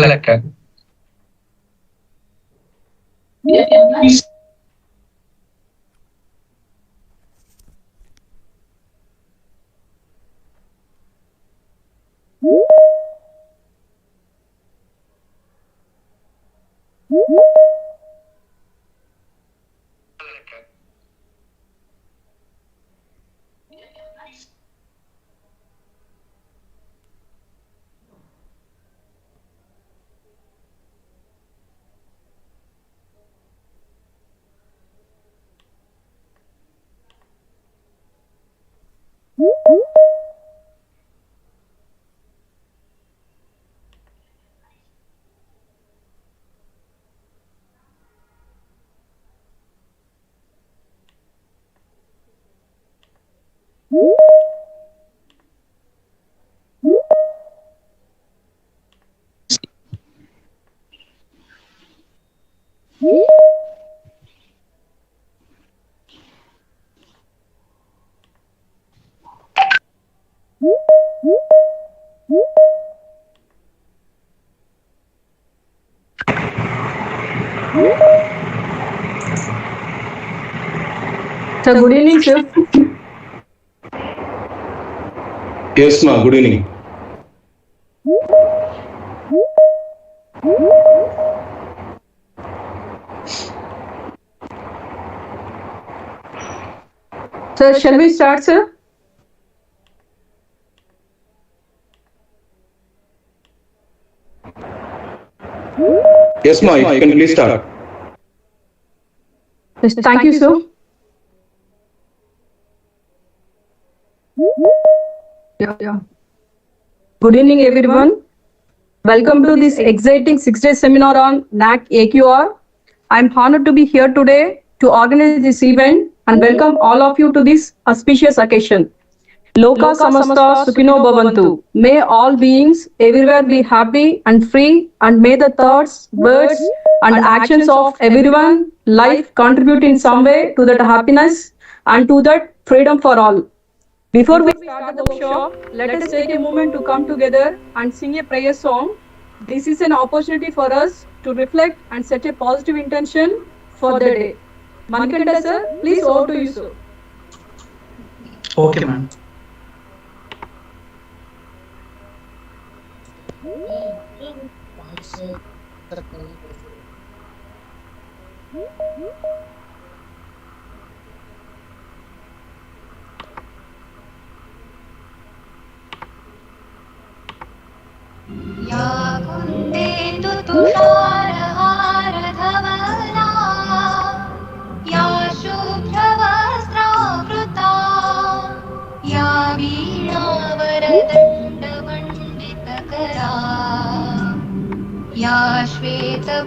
Collector. Sir, good evening, sir. Yes, ma. Good evening. Sir, shall we start, sir? Yes, ma. You can please start. Yes, thank you, sir. Yeah. Good evening, everyone. Welcome to this exciting 6-day seminar on NAAC AQAR. I'm honored to be here today to organize this event and welcome all of you to this auspicious occasion. Loka Samasta Sukhino Bhavantu. May all beings everywhere be happy and free, and may the thoughts, words, and actions of everyone life contribute in some way to that happiness and to that freedom for all. Before we start the workshop, let us take a moment to come together and sing a prayer song. This is an opportunity for us to reflect and set a positive intention for the day. Manikanda sir, please over to you, sir. Okay, ma'am. या कुन्देन्दु तुषारहार धवला या शुभ्रवस्त्रावृता या वीणावरदण्डमण्डितकरा या श्वेतपद्मासना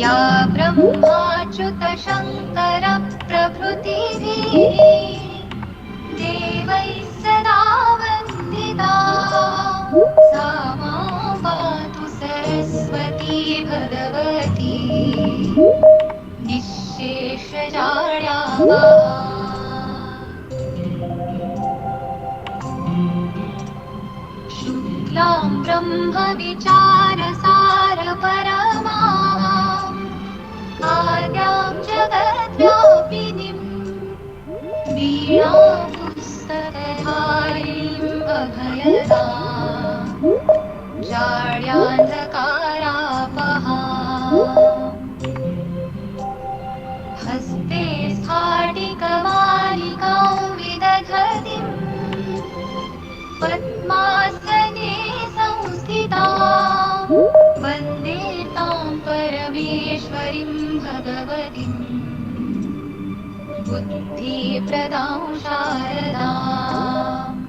या ब्रह्माच्युतशङ्करप्रभृतिभिः देवैः सदा वन्दिता सा मां पातु सरस्वती भगवती निःशेषजाड्यावा शुक्लां ब्रह्मविचारसारपरमा आद्यां जगद्व्यापिनीं वीणापुस्तकधारिणीम् अभयदां जाड्यान्धकारापहां हस्ते स्फाटिकमालिकां विदधतीं पद्मासने संस्थितां वन्दे तां परमेश्वरीं बुद्धिप्रदां शारदाम्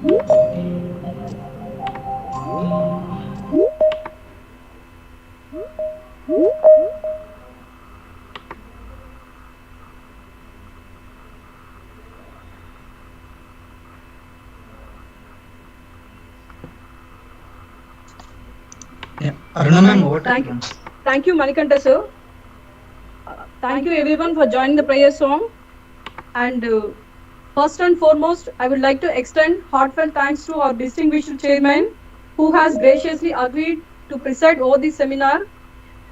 Aruna ma'am, over to Thank you. you. Thank you, Manikanta sir. Thank you everyone for joining the prayer song. And first and foremost, I would like to extend heartfelt thanks to our distinguished chairman, who has graciously agreed to preside over this seminar.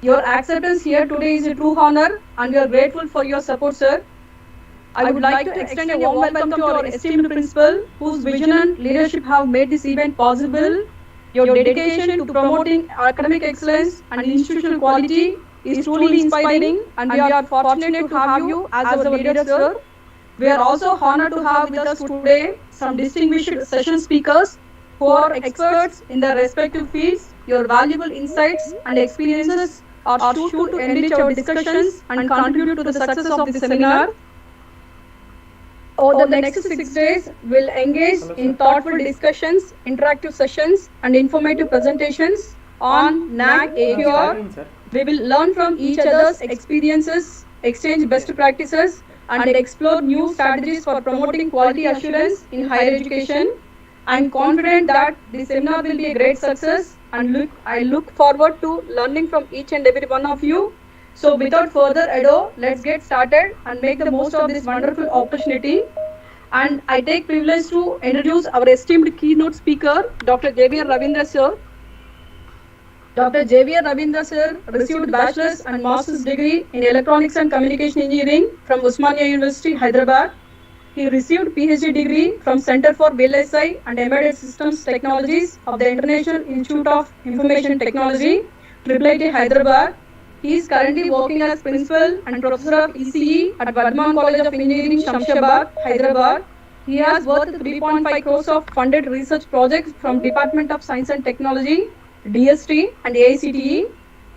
Your acceptance here today is a true honor, and we are grateful for your support, sir. I would like to extend a warm welcome to our esteemed principal, whose vision and leadership have made this event possible. Your dedication to promoting academic excellence and institutional quality is truly inspiring, and we are fortunate to have you as our leader, sir. We are also honored to have with us today some distinguished session speakers who are experts in their respective fields. Your valuable insights and experiences are sure to enrich our discussions and contribute to the success of this seminar. Over the next 6 days, we'll engage in thoughtful discussions, interactive sessions, and informative presentations on NAAC AQAR. We will learn from each other's experiences, exchange best practices, and explore new strategies for promoting quality assurance in higher education. I'm confident that this seminar will be a great success, and I look forward to learning from each and every one of you. So without further ado, let's get started and make the most of this wonderful opportunity. And I take privilege to introduce our esteemed keynote speaker, Dr. J.V.R. Ravindra sir. Dr. J.V.R. Ravindra sir received bachelor's and master's degree in electronics and communication engineering from Osmania University, Hyderabad. He received PhD degree from Center for VLSI and Embedded Systems Technologies of the International Institute of Information Technology, IIIT Hyderabad. He is currently working as Principal and Professor of ECE at Vardhaman College of Engineering, Shamshabad, Hyderabad. He has worth 3.5 crores of funded research projects from Department of Science and Technology, DST and AICTE.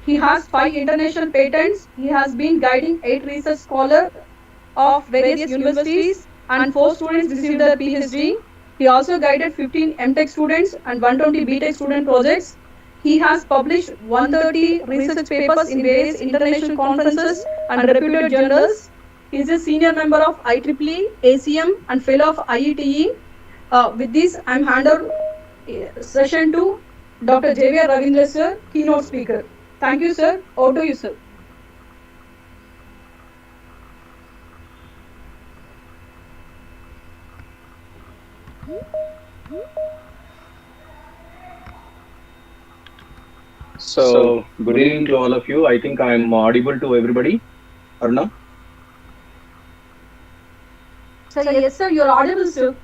He has 5 international patents. He has been guiding 8 research scholars of various universities, and 4 students received their PhD. He also guided 15 MTech students and 120 BTech student projects. He has published 130 research papers in various international conferences and reputed journals. He is a senior member of IEEE, ACM, and fellow of IETE. With this, I am hand over session to Dr. J.V.R. Ravindra sir, keynote speaker. Thank you, sir. Over to you, sir. So, good evening to all of you. I think I'm audible to everybody. Aruna? Sir, yes, sir. You're audible, sir.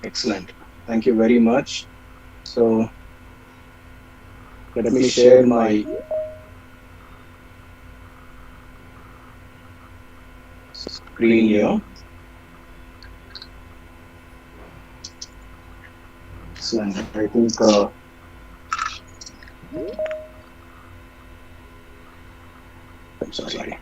Excellent. Thank you very much. So, let me share my screen here. Excellent. I think I'm sorry.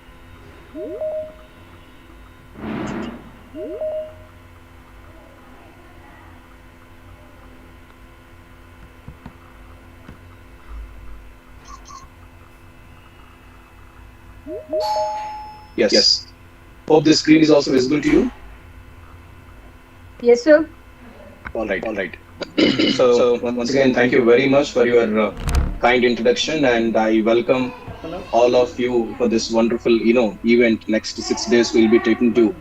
Yes. Hope the screen is also visible to you. Yes, sir. All right. So once again, thank you very much for your kind introduction, and I welcome all of you for this wonderful, event. Next 6 days we'll be taking to,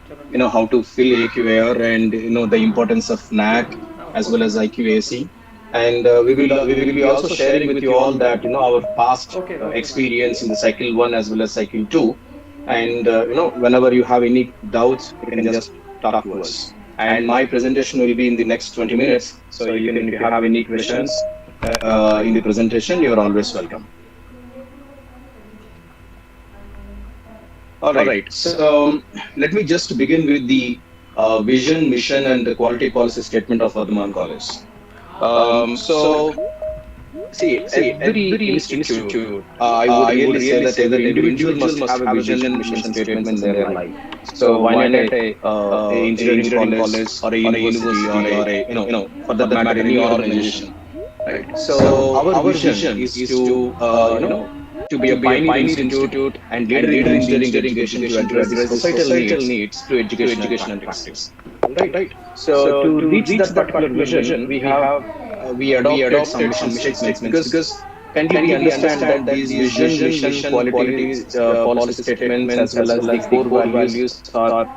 how to fill AQAR and the importance of NAAC as well as IQAC. And we will be also sharing with you all that our past experience in the cycle 1 as well as cycle 2. And whenever you have any doubts, you can just talk to us. And my presentation will be in the next 20 minutes. So even if you have any questions in the presentation, you are always welcome. All right. So let me just begin with the vision, mission, and the quality policy statement of Vardhaman College. So See, every institute, I would really say that every individual must have a vision and mission statements in their life. So why not a engineering college or a university or a for that matter any organization, right? So our vision is to to be a pioneer institute and leader in engineering education to address the societal needs to education and practice, right? So to reach that particular vision, we adopted some mission statements because kindly we understand that these vision, mission, qualities, policy statements, as well as the core values are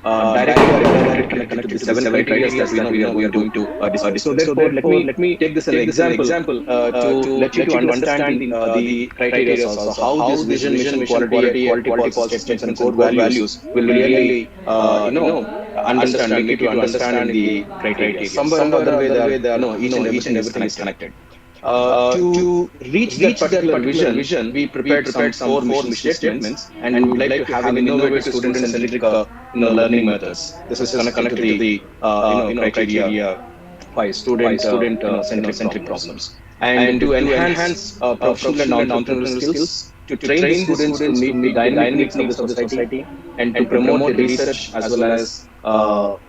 directly or indirectly connected to the seven criteria that we are going to discuss. So therefore, let me take this as an example to let you to understand the criteria also, how this vision, mission, quality, policy statements, and core values will really make you to understand the criteria. Somewhere or other way, each and everything is connected. To reach that particular vision, we prepared some four mission statements, and we would like to have an innovative student-centric learning methods. This is connected to the criteria by student-centric problems, and to enhance professional and entrepreneurial skills, to train the students to meet the dynamic needs of the society, and to promote the research as well as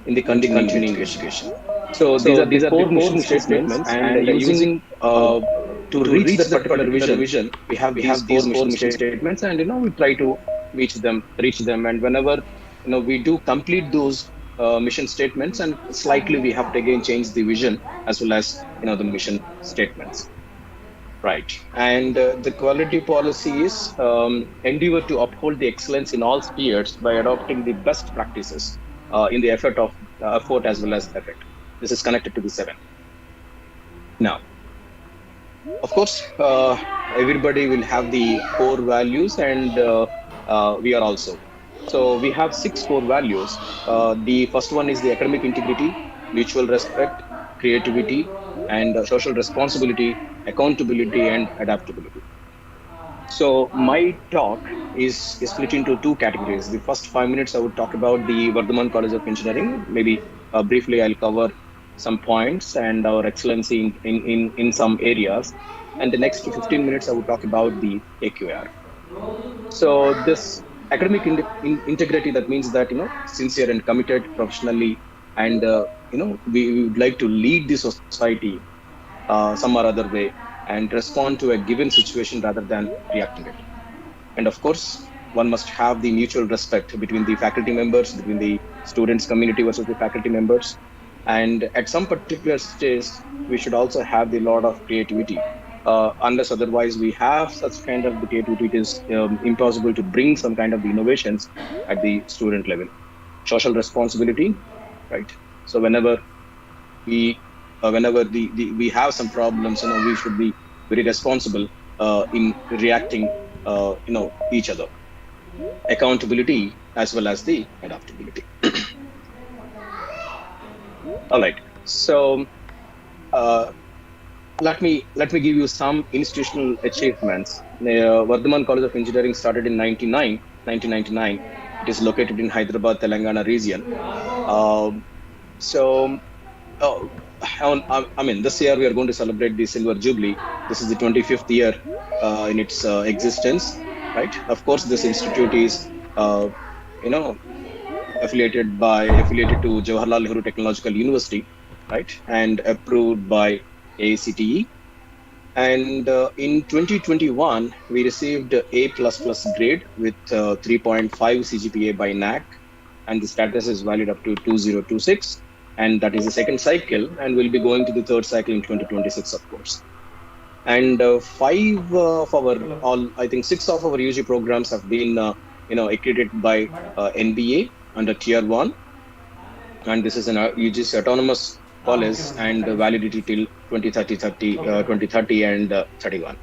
in the continuing education. So these are four mission statements, and using to reach that particular vision, we have these four mission statements, and we try to reach them, and whenever we do complete those mission statements, and slightly we have to again change the vision as well as the mission statements. Right, and the quality policy is endeavor to uphold the excellence in all spheres by adopting the best practices in the effort as well as effect. This is connected to the seven. Now, of course, everybody will have the core values, and we are also. So we have 6 core values. The first one is the academic integrity, mutual respect, creativity, and social responsibility, accountability, and adaptability. So my talk is split into 2 categories. The first 5 minutes I would talk about the Vardhaman College of Engineering. Maybe briefly I'll cover some points and our excellency in some areas. And the next 15 minutes I would talk about the AQAR. So this academic integrity, that means that sincere and committed professionally, and we would like to lead the society some or other way and respond to a given situation rather than reacting it. And of course, one must have the mutual respect between the faculty members, between the students community versus the faculty members. And at some particular stage, we should also have the lot of creativity. Unless otherwise we have such kind of the creativity, it is impossible to bring some kind of the innovations at the student level. Social responsibility, right? So whenever we have some problems, we should be very responsible in reacting, each other. Accountability as well as the adaptability. All right. So let me give you some institutional achievements. Vardhaman College of Engineering started in 1999. It is located in Hyderabad, Telangana region. This year we are going to celebrate the Silver Jubilee. This is the 25th year in its existence, right? Of course, this institute is, affiliated to Jawaharlal Nehru Technological University, right? And approved by ACTE. And in 2021, we received A++ grade with 3.5 CGPA by NAAC, and the status is valid up to 2026. And that is the second cycle, and we'll be going to the third cycle in 2026, of course. And 6 of our UG programs have been, accredited by NBA under Tier 1. And this is an UGC autonomous college, and validity till 2030 and 31.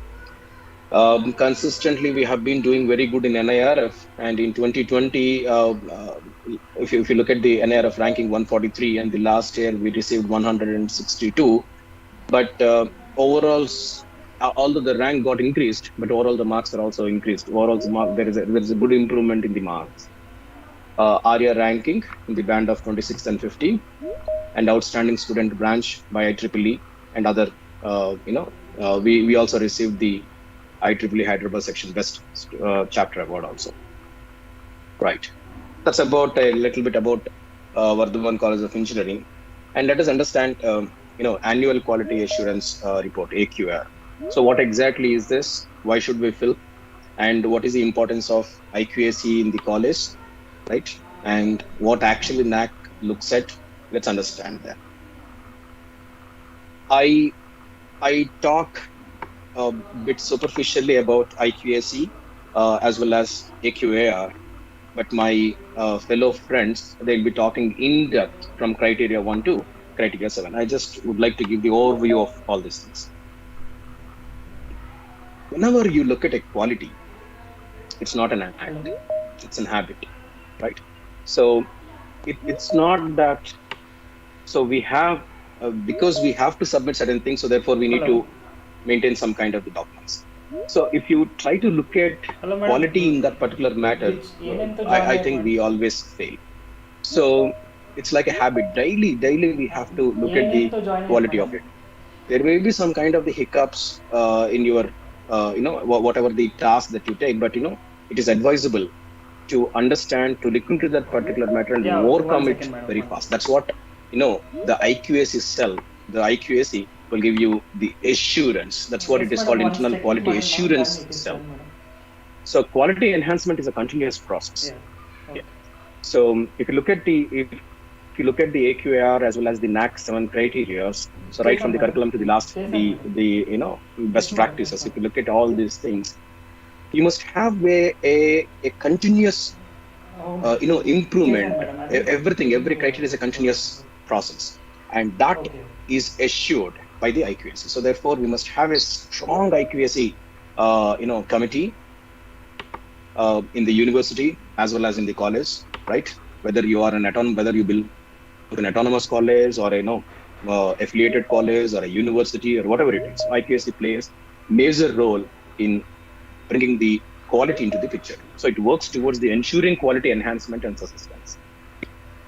Consistently, we have been doing very good in NIRF, and in 2020, if you look at the NIRF ranking 143, and the last year we received 162. But overall, although the rank got increased, but overall the marks are also increased. Overall, there is a good improvement in the marks. ARIA ranking in the band of 26th and 50, and outstanding student branch by IEEE and other we also received the IEEE Hyderabad Section Best Chapter Award also. Right. That's about a little bit about Vardhaman College of Engineering, and let us understand, annual quality assurance report (AQAR). So, what exactly is this? Why should we fill? And what is the importance of IQAC in the college, right? And what actually NAAC looks at? Let's understand that. I I talk a bit superficially about IQAC as well as AQAR, but my fellow friends, they'll be talking in depth from criteria 1 to criteria 7. I just would like to give the overview of all these things. Whenever you look at equality, it's not an act, it's an habit, right? So it's not that, so we have, because we have to submit certain things, so therefore we need to maintain some kind of the documents. So if you try to look at Hello, madam. quality in that particular matter, I think we always fail. So it's like a habit. Daily we have to look at the quality of it. There may be some kind of the hiccups in your, whatever the task that you take, but it is advisable to understand, to look into that particular matter and overcome it very fast. That's what the IQAC cell, the IQAC will give you the assurance. That's what it is called, internal quality assurance cell. So quality enhancement is a continuous process. Yeah. So if you look at the AQAR as well as the NAAC 7 criteria, so right from the curriculum to the last, the best practices, if you look at all these things, you must have a continuous improvement. Every criteria is a continuous process, and that is assured by the IQAC. So therefore we must have a strong IQAC committee in the university as well as in the college, right? Whether you are whether you belong to an autonomous college or affiliated college or a university or whatever it is, IQAC plays major role in bringing the quality into the picture. So it works towards the ensuring quality enhancement and sustenance.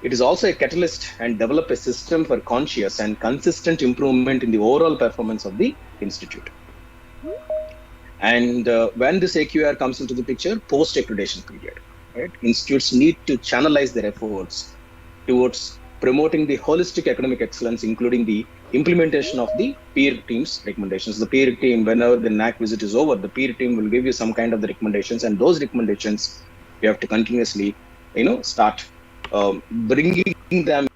It is also a catalyst and develop a system for conscious and consistent improvement in the overall performance of the institute. And when this AQR comes into the picture, post-accreditation period, right? Institutes need to channelize their efforts towards promoting the holistic academic excellence, including the implementation of the peer team's recommendations. The peer team, whenever the NAAC visit is over, the peer team will give you some kind of the recommendations, and those recommendations you have to continuously, start bringing them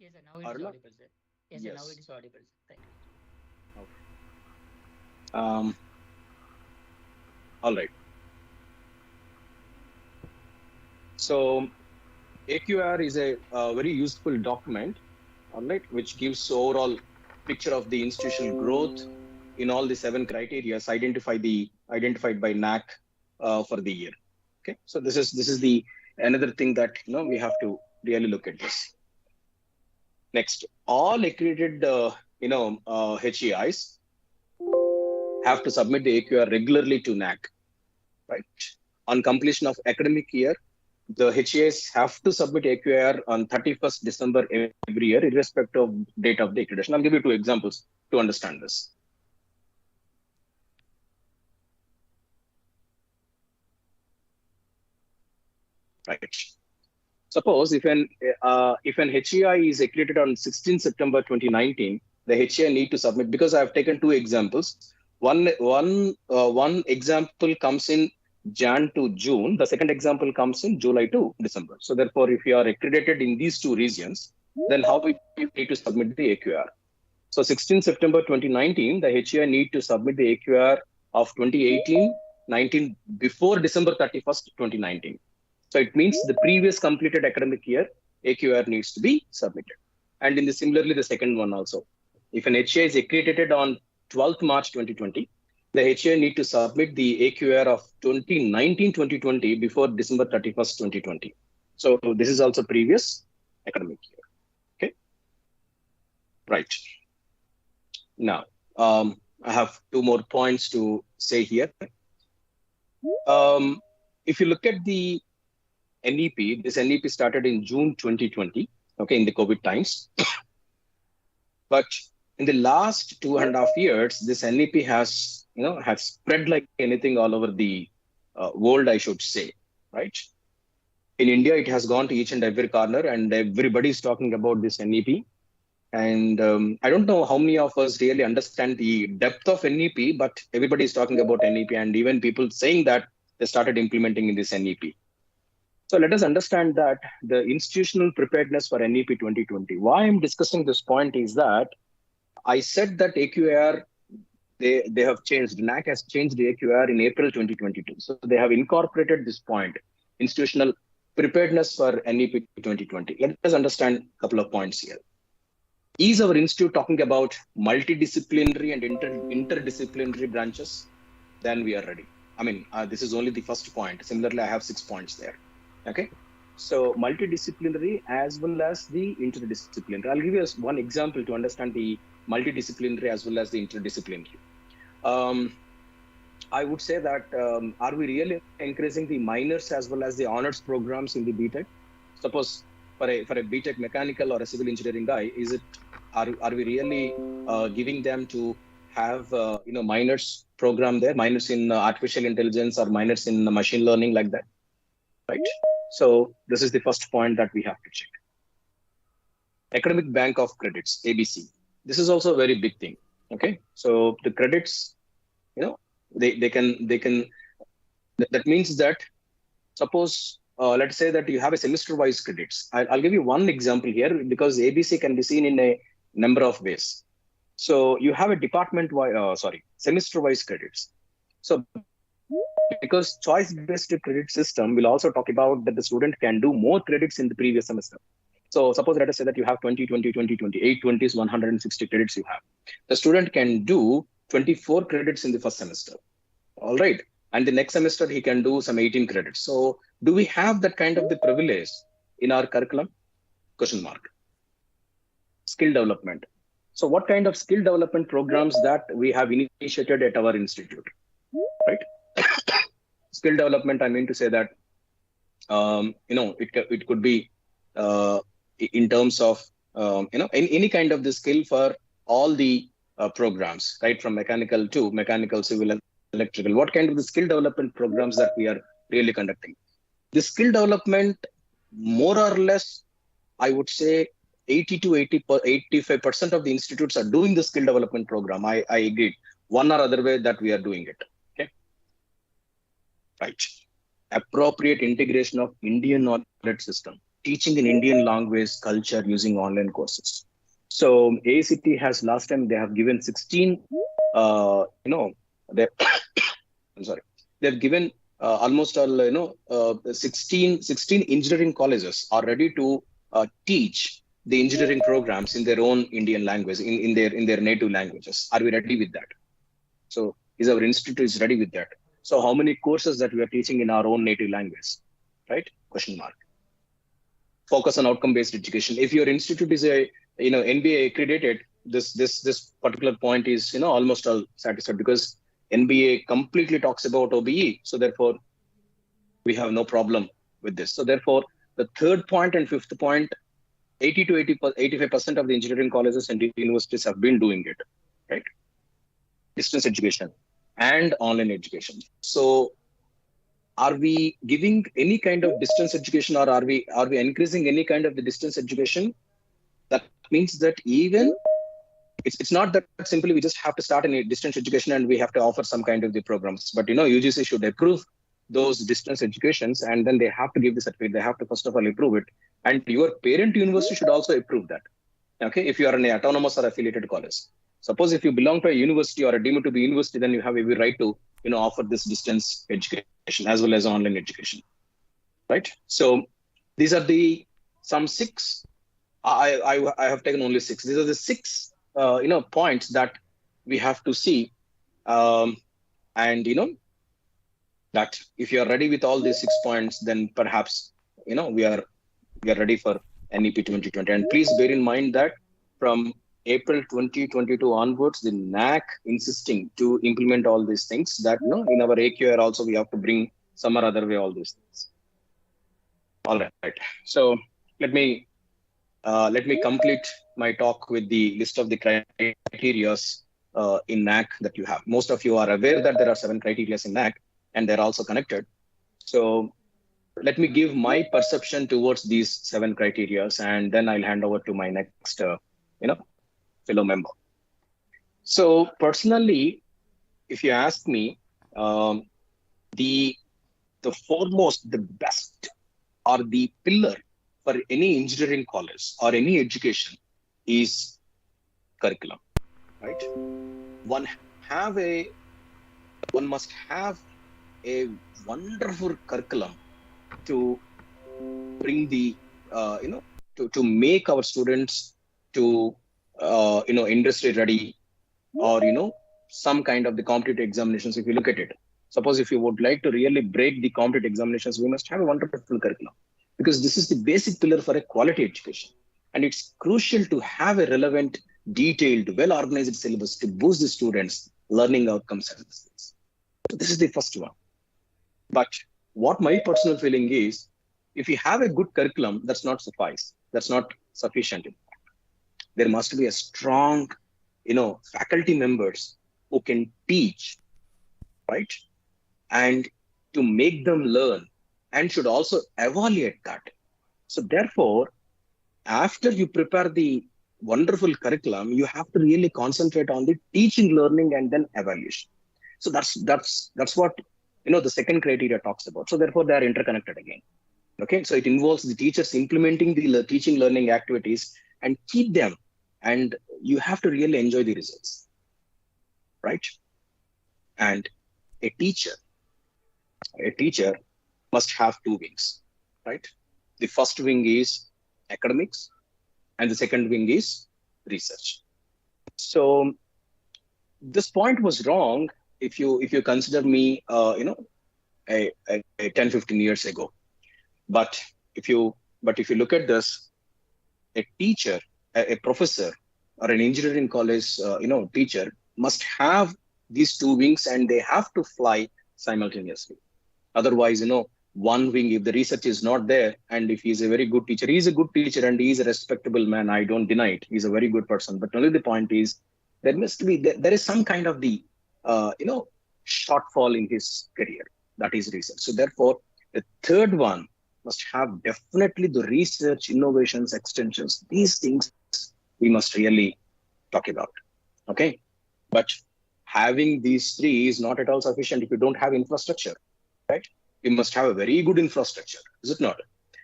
Yes, sir. Now it is Aruna? audible, sir. Yes, sir. Now Yes. it is audible, sir. Thank you. Um, all right. So AQR is a very useful document, all right, which gives overall picture of the institutional growth in all the 7 criteria identified by NAAC for the year. Okay, so this is the another thing that we have to really look at this. Next, all accredited HEIs have to submit the AQR regularly to NAAC, right? On completion of academic year, the HEIs have to submit AQR on 31st December every year, irrespective of date of the accreditation. I'll give you 2 examples to understand this. Right. Suppose if an HEI is accredited on 16 September 2019, the HEI need to submit, because I have taken 2 examples. One example comes in Jan to June. The second example comes in July to December. So therefore, if you are accredited in these 2 regions, then how we need to submit the AQR? So 16 September 2019, the HEI need to submit the AQR of 2018-19 before December 31st, 2019. So it means the previous completed academic year AQR needs to be submitted. And in similarly, the second one also. If an HEI is accredited on 12th March 2020, the HEI need to submit the AQR of 2019-2020 before December 31st, 2020. So this is also previous academic year. Okay. Right. Now, I have 2 more points to say here. If you look at the NEP, this NEP started in June 2020, okay, in the COVID times. But in the last 2.5 years, this NEP has spread like anything all over the world, I should say, right? In India, it has gone to each and every corner, and everybody is talking about this NEP. And I don't know how many of us really understand the depth of NEP, but everybody is talking about NEP, and even people saying that they started implementing in this NEP. So let us understand that the institutional preparedness for NEP 2020. Why I'm discussing this point is that I said that AQAR, they have changed. NAAC has changed the AQAR in April 2022. So they have incorporated this point, institutional preparedness for NEP 2020. Let us understand a couple of points here. Is our institute talking about multidisciplinary and interdisciplinary branches? Then we are ready. I mean, this is only the first point. Similarly, I have 6 points there. Okay. So multidisciplinary as well as the interdisciplinary. I'll give you one example to understand the multidisciplinary as well as the interdisciplinary. I would say that are we really encouraging the minors as well as the honors programs in the BTech? Suppose for a BTech mechanical or a civil engineering guy, are we really giving them to have minors program there, minors in artificial intelligence or minors in machine learning like that, right? So this is the first point that we have to check. Academic Bank of Credits, ABC. This is also a very big thing. Okay, so the credits, they can. That means that suppose let's say that you have a semester-wise credits. I'll give you one example here because ABC can be seen in a number of ways. So you have a semester-wise credits. So because choice-based credit system will also talk about that the student can do more credits in the previous semester. So suppose let us say that you have 20, 8 20s, 160 credits you have. The student can do 24 credits in the first semester. All right. And the next semester he can do some 18 credits. So do we have that kind of the privilege in our curriculum? Question mark. Skill development. So what kind of skill development programs that we have initiated at our institute, right? Skill development, I mean to say that, it could be in terms of, any kind of the skill for all the programs, right? From mechanical to mechanical, civil, and electrical. What kind of the skill development programs that we are really conducting? The skill development, more or less, I would say 80 to 85% of the institutes are doing the skill development program. I agree. One or other way that we are doing it. Okay. Right. Appropriate integration of Indian knowledge system. teaching in Indian language culture using online courses. So ACT has last time they have given 16, they I'm sorry, they've given almost all 16 engineering colleges are ready to teach the engineering programs in their own Indian language, in their native languages. Are we ready with that? So is our institute is ready with that? So how many courses that we are teaching in our own native language, right? Question mark. Focus on outcome-based education. If your institute is a NBA accredited, this particular point is almost all satisfied, because NBA completely talks about OBE. So therefore, we have no problem with this. So therefore, the third point and fifth point, 80 to 85% of the engineering colleges and universities have been doing it, right? Distance education and online education. So are we giving any kind of distance education, or are we increasing any kind of the distance education? That means that even it's not that simply we just have to start in a distance education and we have to offer some kind of the programs, but UGC should approve those distance educations, and then they have to give the certificate. They have to first of all approve it, and your parent university should also approve that. Okay, if you are an autonomous or affiliated college. Suppose if you belong to a university or a deemed to be university, then you have every right to offer this distance education as well as online education, right? So these are the some 6. I have taken only 6. These are the 6 points that we have to see, and that if you are ready with all these 6 points, then perhaps we are ready for NEP 2020. And please bear in mind that from April 2022 onwards, the NAAC insisting to implement all these things, that in our AQAR also we have to bring some or other way all these things. All right. So let me complete my talk with the list of the criteria in NAAC that you have. Most of you are aware that there are 7 criteria in NAAC, and they're also connected. So let me give my perception towards these 7 criteria, and then I'll hand over to my next, fellow member. So personally, if you ask me, the foremost, the best, or the pillar for any engineering college or any education is curriculum, right? One must have a wonderful curriculum to bring the to make our students to industry ready, or some kind of the competitive examinations. If you look at it, suppose if you would like to really break the competitive examinations, we must have a wonderful curriculum, because this is the basic pillar for a quality education, and it's crucial to have a relevant, detailed, well organized syllabus to boost the students' learning outcomes and skills. So this is the first one. But what my personal feeling is, if you have a good curriculum, that's not suffice. That's not sufficient. There must be a strong, faculty members who can teach, right? And to make them learn, and should also evaluate that. So therefore, after you prepare the wonderful curriculum, you have to really concentrate on the teaching, learning, and then evaluation. So that's what the second criteria talks about. So therefore, they are interconnected again. Okay, so it involves the teachers implementing the teaching, learning activities and keep them, and you have to really enjoy the results, right? And a teacher must have 2 wings, right? The first wing is academics, and the second wing is research. So this point was wrong if you consider me, 10-15 years ago. But if you look at this, a teacher, a professor, or an engineering college, teacher must have these 2 wings, and they have to fly simultaneously. Otherwise, one wing, if the research is not there, and if he's a very good teacher, he's a good teacher and he's a respectable man, I don't deny it, he's a very good person. But only the point is, there is some kind of the, shortfall in his career, that is research. So therefore, the third one must have definitely the research, innovations, extensions. These things we must really talk about. Okay, but having these 3 is not at all sufficient if you don't have infrastructure, right? You must have a very good infrastructure, is it not?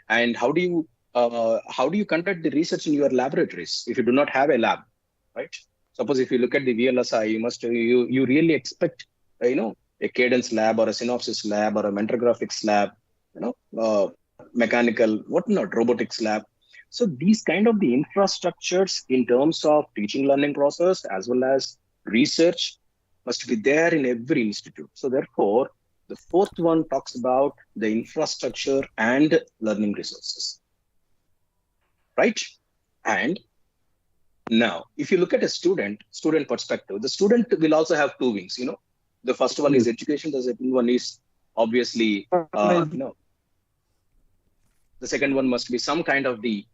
And how do you how do you conduct the research in your laboratories if you do not have a lab, right? Suppose if you look at the VLSI, you really expect a cadence lab or a synopsis lab or a mentor graphics lab, mechanical whatnot, robotics lab. So these kind of the infrastructures in terms of teaching learning process as well as research must be there in every institute. So therefore, the fourth one talks about the infrastructure and learning resources, right? And now, if you look at a student perspective, the student will also have two wings. The first one is education. The second one is obviously, the second one must be some kind of the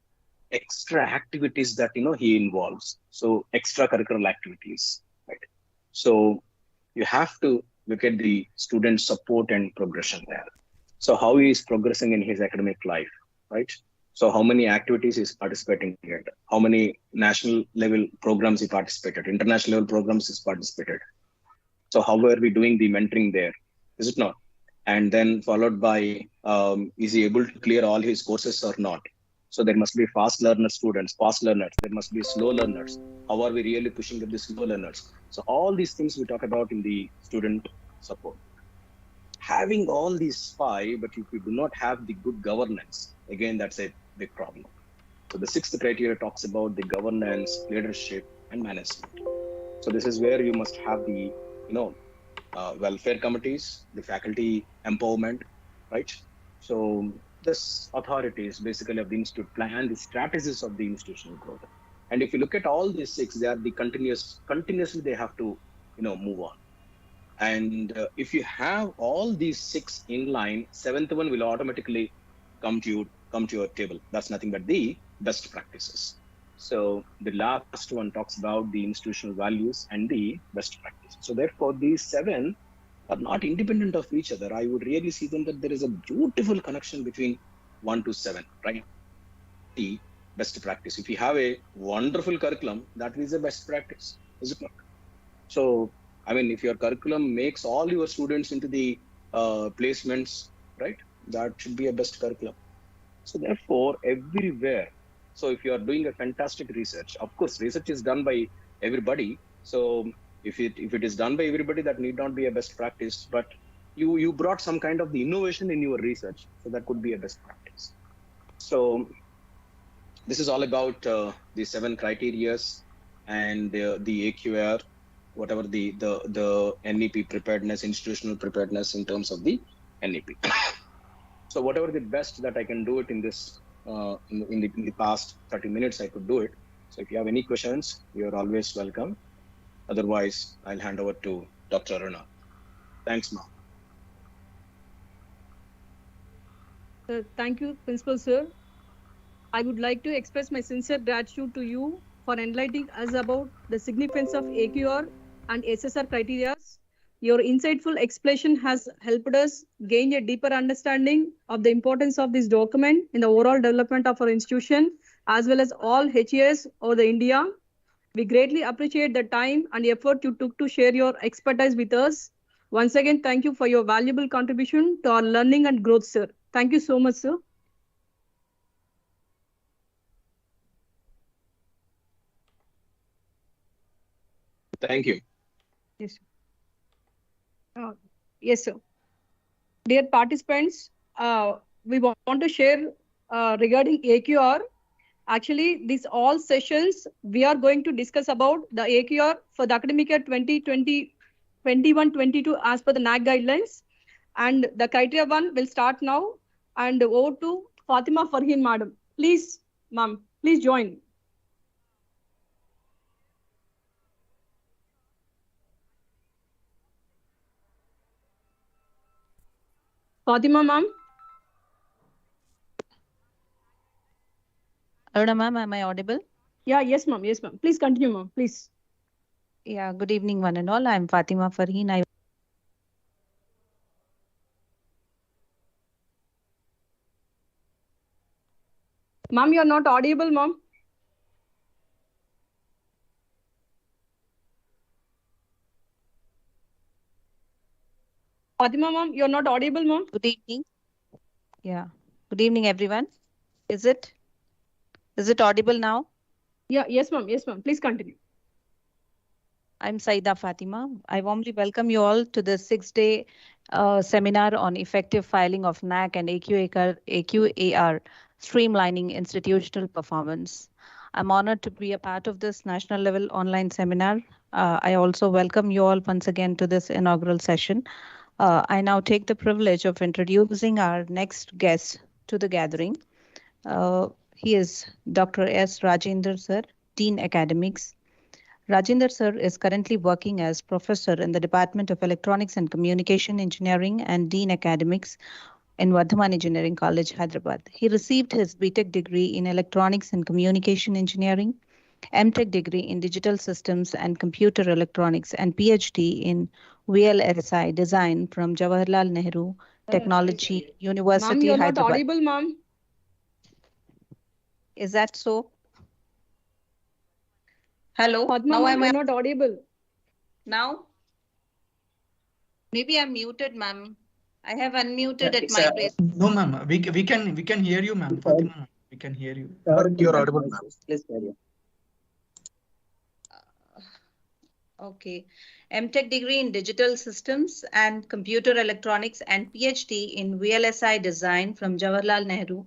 extra activities that he involves. So extracurricular activities, right? So you have to look at the student support and progression there. So how he is progressing in his academic life, right? So how many activities he's participating in, how many national level programs he participated, international level programs he's participated. So how are we doing the mentoring there? Is it not? And then followed by, is he able to clear all his courses or not? So there must be fast learner students, fast learners. There must be slow learners. How are we really pushing up the slow learners? So all these things we talk about in the student support. Having all these five, but if you do not have the good governance, again, that's a big problem. So the sixth criteria talks about the governance, leadership, and management. So this is where you must have the, welfare committees, the faculty empowerment, right? So this authorities basically of the institute plan the strategies of the institutional growth. And if you look at all these six, they are the continuously they have to, move on. And if you have all these six in line, seventh one will automatically come to your table. That's nothing but the best practices. So the last one talks about the institutional values and the best practices. So therefore, these seven are not independent of each other. I would really see them that there is a beautiful connection between 1 to 7, right? The best practice. If you have a wonderful curriculum, that is a best practice, is it not? So, I mean, if your curriculum makes all your students into the placements, right, that should be a best curriculum. So therefore, everywhere. So if you are doing a fantastic research, of course, research is done by everybody. So if it is done by everybody, that need not be a best practice, but you brought some kind of the innovation in your research. So that could be a best practice. So this is all about the 7 criterias and the AQAR, whatever the NEP preparedness, institutional preparedness in terms of the NEP. So whatever the best that I can do it in this in the past 30 minutes, I could do it. So if you have any questions, you're always welcome. Otherwise, I'll hand over to Dr. Aruna. Thanks, ma'am. Thank you, Principal Sir. I would like to express my sincere gratitude to you for enlightening us about the significance of AQR and SSR criteria. Your insightful explanation has helped us gain a deeper understanding of the importance of this document in the overall development of our institution, as well as all HES over the India. We greatly appreciate the time and effort you took to share your expertise with us. Once again, thank you for your valuable contribution to our learning and growth, sir. Thank you so much, sir. Thank you. Yes. Yes, sir. Dear participants, we want to share regarding AQR. Actually, these all sessions, we are going to discuss about the AQR for the academic year 2021-22 as per the NAAC guidelines. And the criteria 1 will start now. And over to Fatima Farheen, madam. Please, ma'am, please join. Fatima, ma'am. Aruna ma'am, am I audible? Yeah, yes, ma'am. Yes, ma'am. Please continue, ma'am. Please. Yeah, good evening, one and all. I'm Fatima Farheen. Ma'am, you're not audible, ma'am. Fatima, ma'am, you're not audible, ma'am. Good evening. Yeah, good evening, everyone. Is it Is it audible now? Yeah, yes, ma'am. Yes, ma'am. Please continue. I'm Saida Fatima. I warmly welcome you all to the 6-day seminar on effective filing of NAAC and AQAR streamlining institutional performance. I'm honored to be a part of this national level online seminar. I also welcome you all once again to this inaugural session. I now take the privilege of introducing our next guest to the gathering. He is Dr. S. Rajendra Sir, Dean Academics. Rajendra Sir is currently working as professor in the Department of Electronics and Communication Engineering and Dean Academics in Vardhaman Engineering College, Hyderabad. He received his BTech degree in Electronics and Communication Engineering, MTech degree in Digital Systems and Computer Electronics, and PhD in VLSI Design from Jawaharlal Nehru Technology Ma'am, University, you're not Hyderabad. audible, ma'am. Is that so? Hello. Padma, Now ma'am, am you're I not audible. now? Maybe I'm muted, ma'am. I have unmuted at my place. No, ma'am. We can hear you, ma'am. Fatima, ma'am. We can hear you. You're audible, ma'am. Please carry on. Okay. MTech degree in Digital Systems and Computer Electronics and PhD in VLSI Design from Jawaharlal Nehru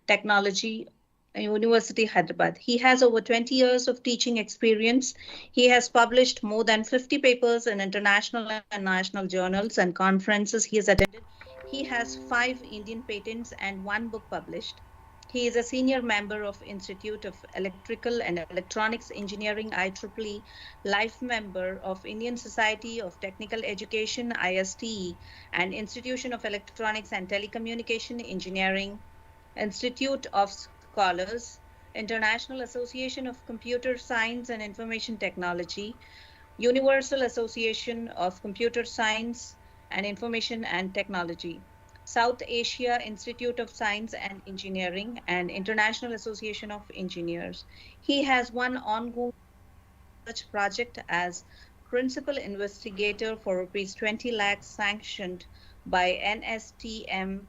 Technology University, Hyderabad. He has over 20 years of teaching experience. He has published more than 50 papers in international and national journals and conferences he has attended. He has 5 Indian patents and 1 book published. He is a senior member of Institute of Electrical and Electronics Engineering IEEE, life member of Indian Society of Technical Education ISTE, and Institution of Electronics and Telecommunication Engineering, Institute of Scholars, International Association of Computer Science and Information Technology, Universal Association of Computer Science and Information and Technology, South Asia Institute of Science and Engineering, and International Association of Engineers. He has one ongoing research project as principal investigator for ₹20 lakhs sanctioned by NSTMIS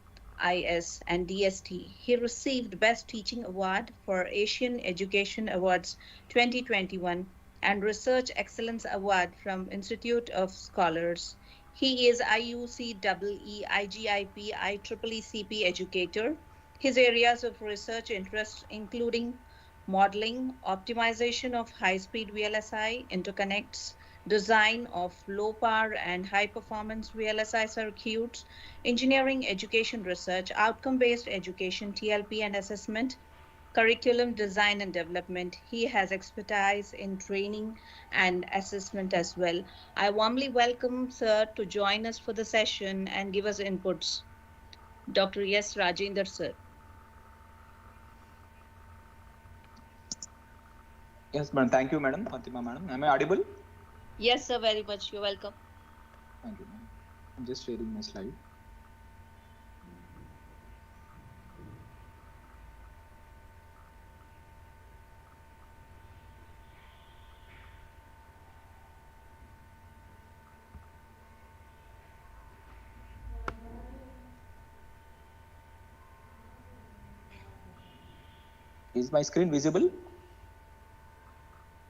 and DST. He received Best Teaching Award for Asian Education Awards 2021 and Research Excellence Award from Institute of Scholars. He is IUCEE, IGIP, IEEE educator. His areas of research interest including modeling, optimization of high-speed VLSI interconnects, design of low-power and high-performance VLSI circuits, engineering education research, outcome-based education, TLP and assessment, curriculum design and development. He has expertise in training and assessment as well. I warmly welcome Sir to join us for the session and give us inputs. Dr. S. Rajendra Sir. Yes, madam. Thank you, madam. Fatima, madam. Am I audible? Yes, sir. Very much. You're welcome. Thank you, madam. I'm just sharing my slide. Is my screen visible?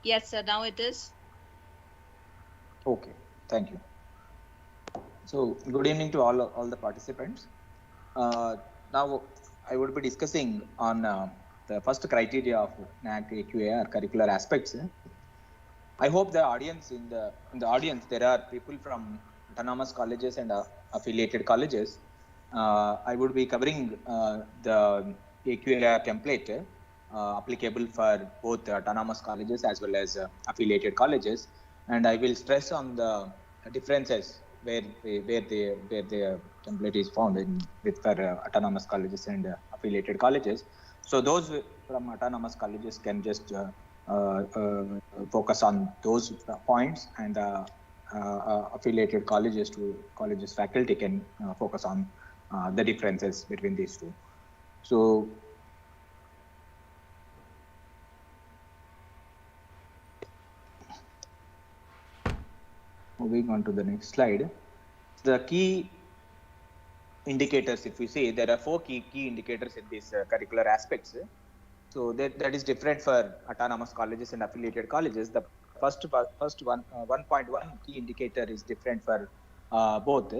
Yes, sir. Now it is. Okay. Thank you. So, good evening to all the participants. Now, I would be discussing on the first criteria of NAAC AQAR curricular aspects. I hope the audience in the audience there are people from autonomous colleges and affiliated colleges. I would be covering the AQAR template applicable for both autonomous colleges as well as affiliated colleges, and I will stress on the differences where the template is found for autonomous colleges and affiliated colleges. So those from autonomous colleges can just focus on those points, and affiliated colleges faculty can focus on the differences between these two. So moving on to the next slide, the key indicators, if we say there are 4 key indicators in these curricular aspects. So that is different for autonomous colleges and affiliated colleges. The first 1.1 key indicator is different for both.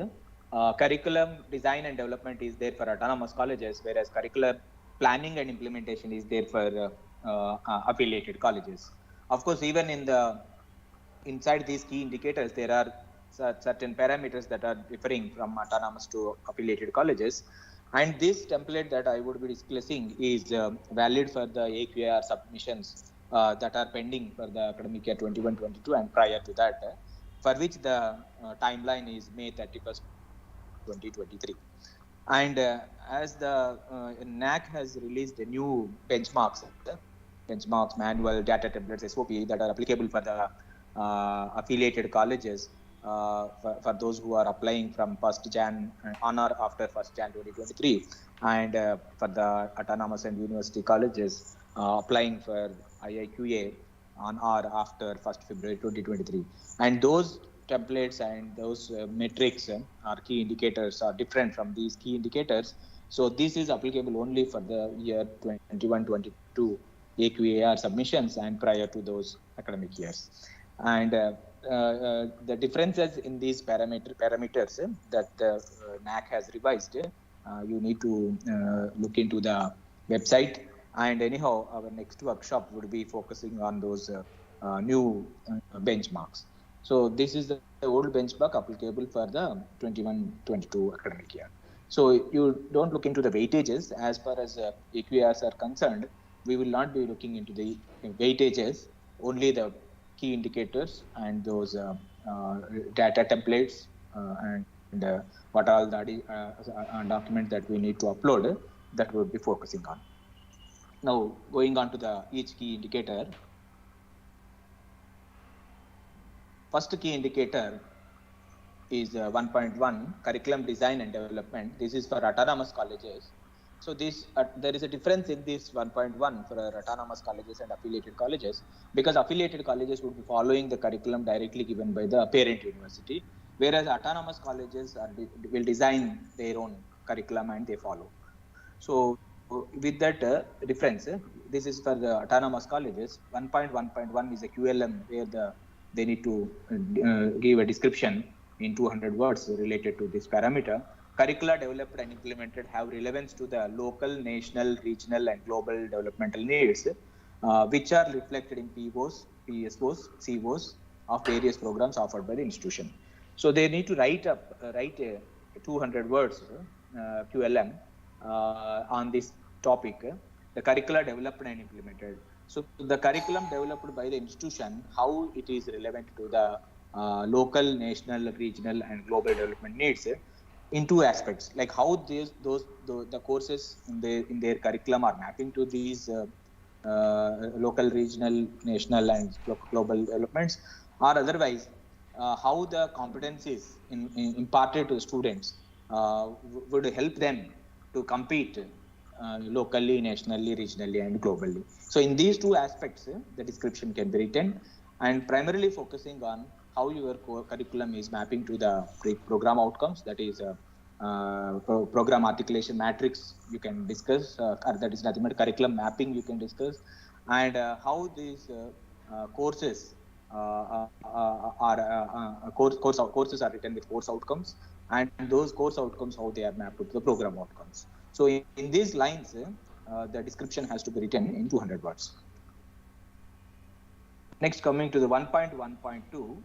Curriculum design and development is there for autonomous colleges, whereas curriculum planning and implementation is there for affiliated colleges. Of course, even inside these key indicators, there are certain parameters that are differing from autonomous to affiliated colleges. And this template that I would be discussing is valid for the AQAR submissions that are pending for the academic year 21-22 and prior to that, for which the timeline is May 31st, 2023. And as the NAAC has released a new benchmarks, manual, data templates, SOP that are applicable for the affiliated colleges for those who are applying from 1st Jan on or after 1st Jan 2023, and for the autonomous and university colleges applying for IIQA on or after 1st February 2023. And those templates and those metrics or key indicators are different from these key indicators. So this is applicable only for the year 21-22 AQAR submissions and prior to those academic years. And the differences in these parameters that the NAAC has revised, you need to look into the website. And anyhow, our next workshop would be focusing on those new benchmarks. So this is the old benchmark applicable for the 21-22 academic year. So you don't look into the weightages. As far as AQARs are concerned, we will not be looking into the weightages, only the key indicators and those data templates and what all that is documents that we need to upload, that we'll be focusing on. Now, going on to the each key indicator. First key indicator is 1.1 curriculum design and development. This is for autonomous colleges. So this there is a difference in this 1.1 for autonomous colleges and affiliated colleges, because affiliated colleges would be following the curriculum directly given by the parent university, whereas autonomous colleges will design their own curriculum and they follow. So with that difference, this is for the autonomous colleges. 1.1.1 is a QLM where they need to give a description in 200 words related to this parameter. Curricula developed and implemented have relevance to the local, national, regional, and global developmental needs, which are reflected in POs, PSOs, COs of various programs offered by the institution. So they need to write 200 words QLM on this topic, the curricula developed and implemented. So the curriculum developed by the institution, how it is relevant to the local, national, regional, and global development needs in two aspects, like how the courses in their curriculum are mapping to these local, regional, national, and global developments, or otherwise how the competencies imparted to the students would help them to compete locally, nationally, regionally, and globally. So in these two aspects, the description can be written, and primarily focusing on how your curriculum is mapping to the program outcomes, that is program articulation matrix you can discuss, that is nothing but curriculum mapping you can discuss, and how these courses courses are written with course outcomes, and those course outcomes, how they are mapped to the program outcomes. So in these lines, the description has to be written in 200 words. Next, coming to the 1.1.2,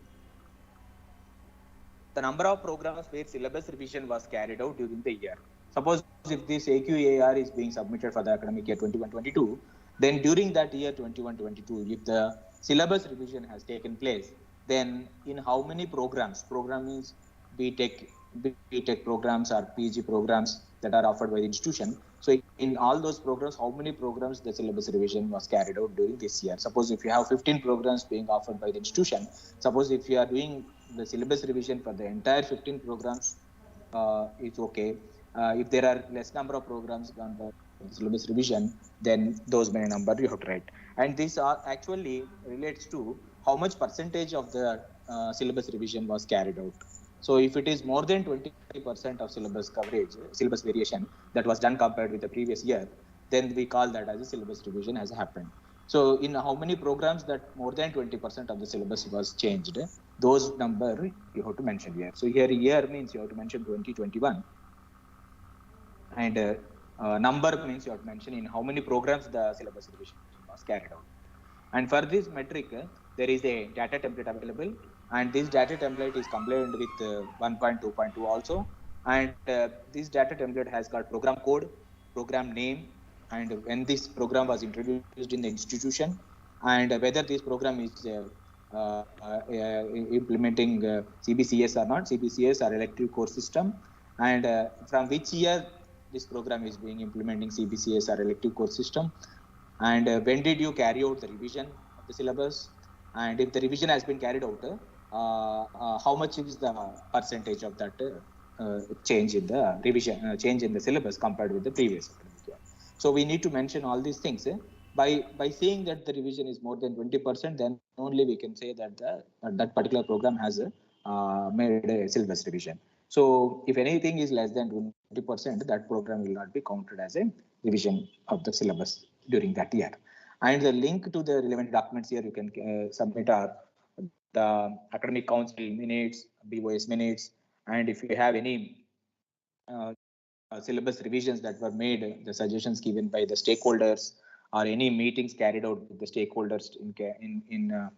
the number of programs where syllabus revision was carried out during the year. Suppose if this AQAR is being submitted for the academic year 21-22, then during that year 21-22, if the syllabus revision has taken place, then in how many programs, program means BTech programs or PG programs that are offered by the institution. So in all those programs, how many programs the syllabus revision was carried out during this year? Suppose if you have 15 programs being offered by the institution, suppose if you are doing the syllabus revision for the entire 15 programs, it's okay. If there are less number of programs done by syllabus revision, then those many number you have to write. And this actually relates to how much percentage of the syllabus revision was carried out. So if it is more than 20% of syllabus coverage, syllabus variation that was done compared with the previous year, then we call that as a syllabus revision has happened. So in how many programs that more than 20% of the syllabus was changed, those number you have to mention here. So here year means you have to mention 2021, and number means you have to mention in how many programs the syllabus revision was carried out. And for this metric, there is a data template available, and this data template is compliant with 1.2.2 also. And this data template has got program code, program name, and when this program was introduced in the institution, and whether this program is implementing CBCS or not, CBCS or elective course system, and from which year this program is being implementing CBCS or elective course system, and when did you carry out the revision of the syllabus, and if the revision has been carried out, how much is the percentage of that change in the revision, change in the syllabus compared with the previous academic year. So we need to mention all these things. By saying that the revision is more than 20%, then only we can say that that particular program has made a syllabus revision. So if anything is less than 20%, that program will not be counted as a revision of the syllabus during that year. And the link to the relevant documents here you can submit are the academic council minutes, BOS minutes, and if you have any syllabus revisions that were made, the suggestions given by the stakeholders, or any meetings carried out with the stakeholders in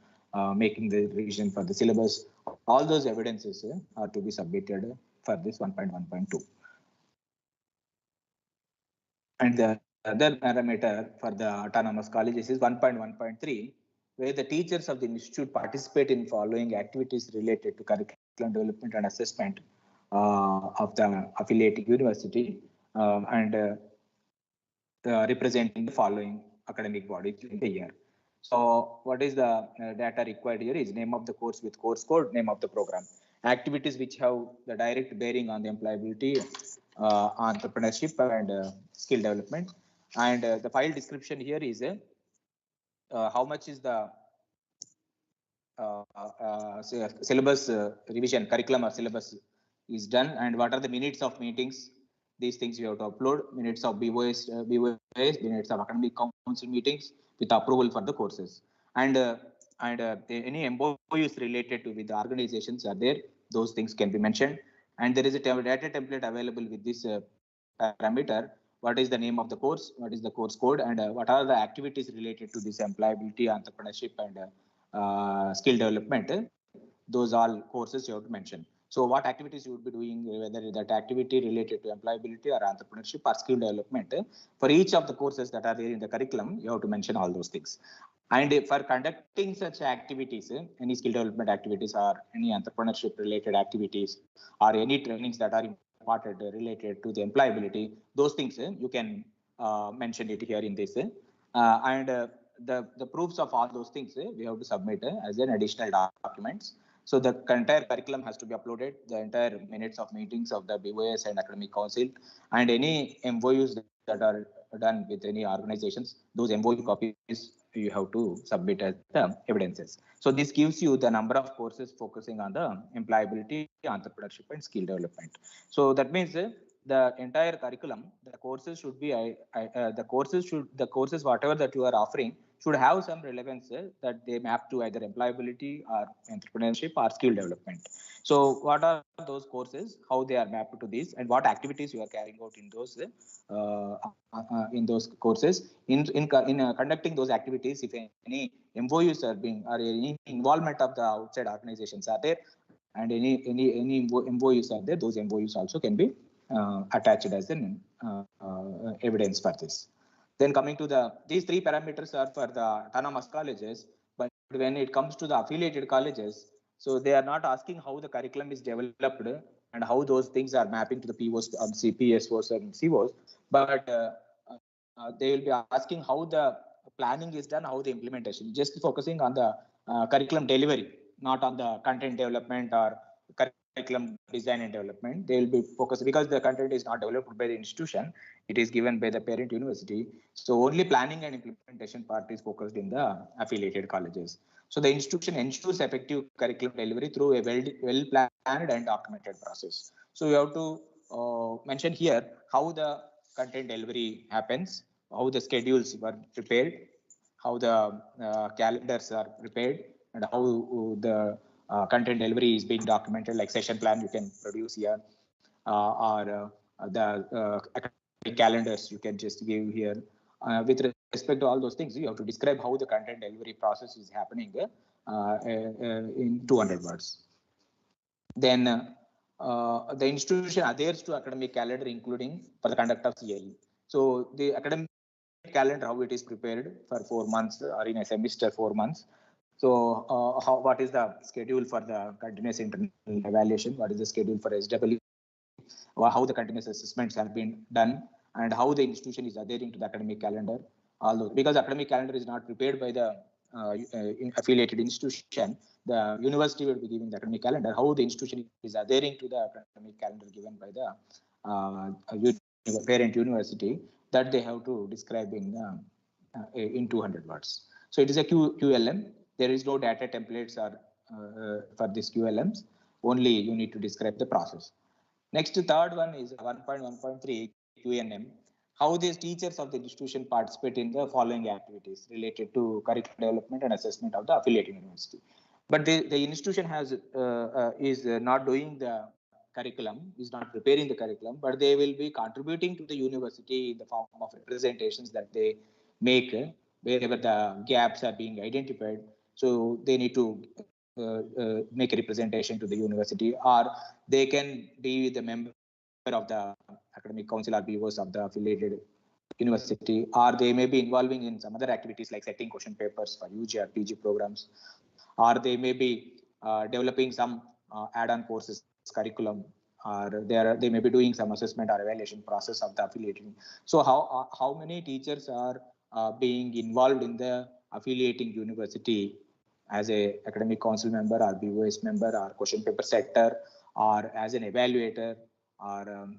making the revision for the syllabus, all those evidences are to be submitted for this 1.1.2. And the other parameter for the autonomous colleges is 1.1.3, where the teachers of the institute participate in following activities related to curriculum development and assessment of the affiliated university, and representing the following academic bodies during the year. So what is the data required here is name of the course with course code, name of the program, activities which have the direct bearing on the employability, entrepreneurship, and skill development. And the file description here is how much is the syllabus revision, curriculum or syllabus is done, and what are the minutes of meetings. These things you have to upload, minutes of BOS, minutes of academic council meetings with approval for the courses, and any MOUs related to with the organizations are there. Those things can be mentioned, and there is a data template available with this parameter. What is the name of the course? What is the course code? And what are the activities related to this employability, entrepreneurship, and skill development? Those all courses you have to mention. So what activities you would be doing, whether that activity related to employability or entrepreneurship or skill development, for each of the courses that are there in the curriculum, you have to mention all those things. And for conducting such activities, any skill development activities or any entrepreneurship related activities or any trainings that are imparted related to the employability, those things you can mention it here in this. And the proofs of all those things we have to submit as an additional documents. So the entire curriculum has to be uploaded, the entire minutes of meetings of the BOS and academic council, and any MOUs that are done with any organizations, those MOU copies you have to submit as the evidences. So this gives you the number of courses focusing on the employability, entrepreneurship, and skill development. So that means the entire curriculum, the courses should be the courses whatever that you are offering should have some relevance that they map to either employability or entrepreneurship or skill development. So what are those courses, how they are mapped to this, and what activities you are carrying out in those courses. In conducting those activities, if any MOUs are being, or any involvement of the outside organizations are there, and any MOUs are there, those MOUs also can be attached as an evidence for this. Then coming to these three parameters are for the autonomous colleges, but when it comes to the affiliated colleges, so they are not asking how the curriculum is developed and how those things are mapping to the POs, PSOs and COs, but they will be asking how the planning is done, how the implementation, just focusing on the curriculum delivery, not on the content development or curriculum design and development. They will be focused because the content is not developed by the institution, it is given by the parent university. So only planning and implementation part is focused in the affiliated colleges. So the institution ensures effective curriculum delivery through a well planned and documented process. So you have to mention here how the content delivery happens, how the schedules were prepared, how the calendars are prepared, and how the content delivery is being documented, like session plan you can produce here, or the academic calendars you can just give here. With respect to all those things, you have to describe how the content delivery process is happening in 200 words. Then the institution adheres to academic calendar, including for the conduct of CIE. So the academic calendar, how it is prepared for 4 months or in a semester 4 months. So what is the schedule for the continuous internal evaluation? What is the schedule for SW? Or how the continuous assessments have been done, and how the institution is adhering to the academic calendar. Although because academic calendar is not prepared by the affiliated institution, the university will be giving the academic calendar. How the institution is adhering to the academic calendar given by the parent university, that they have to describe in 200 words. So it is a QLM. There is no data templates or for this QLMs. Only you need to describe the process. Next, third one is 1.1.3 QNM. How these teachers of the institution participate in the following activities related to curriculum development and assessment of the affiliating university. But the institution is not doing the curriculum, is not preparing the curriculum, but they will be contributing to the university in the form of representations that they make wherever the gaps are being identified. So they need to make a representation to the university, or they can be the member of the academic council or BOs of the affiliated university, or they may be involving in some other activities like setting question papers for UG or PG programs, or they may be developing some add-on courses curriculum, or they may be doing some assessment or evaluation process of the affiliating. So how many teachers are being involved in the affiliating university as a academic council member or BOS member or question paper setter or as an evaluator or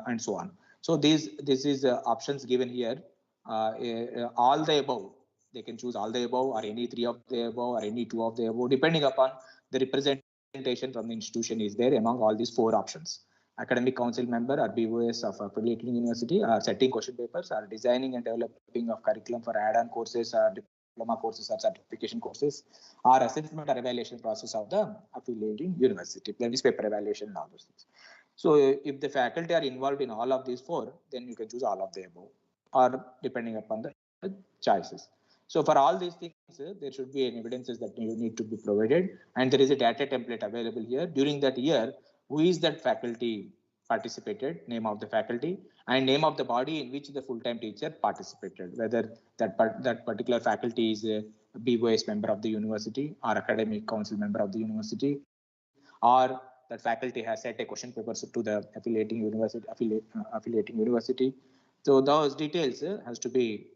and so on. So this is options given here. All the above, they can choose all the above or any 3 of the above or any 2 of the above, depending upon the representation from the institution is there among all these 4 options. Academic council member or BOS of affiliated university are setting question papers, or designing and developing of curriculum for add-on courses or diploma courses or certification courses, or assessment or evaluation process of the affiliating university, previous paper evaluation and all those things. So if the faculty are involved in all of these 4, then you can choose all of the above, or depending upon the choices. So for all these things, there should be an evidences that you need to be provided, and there is a data template available here. During that year, who is that faculty participated, name of the faculty, and name of the body in which the full-time teacher participated, whether that particular faculty is a BOS member of the university or academic council member of the university, or that faculty has set a question paper to the affiliating university. So those details has to be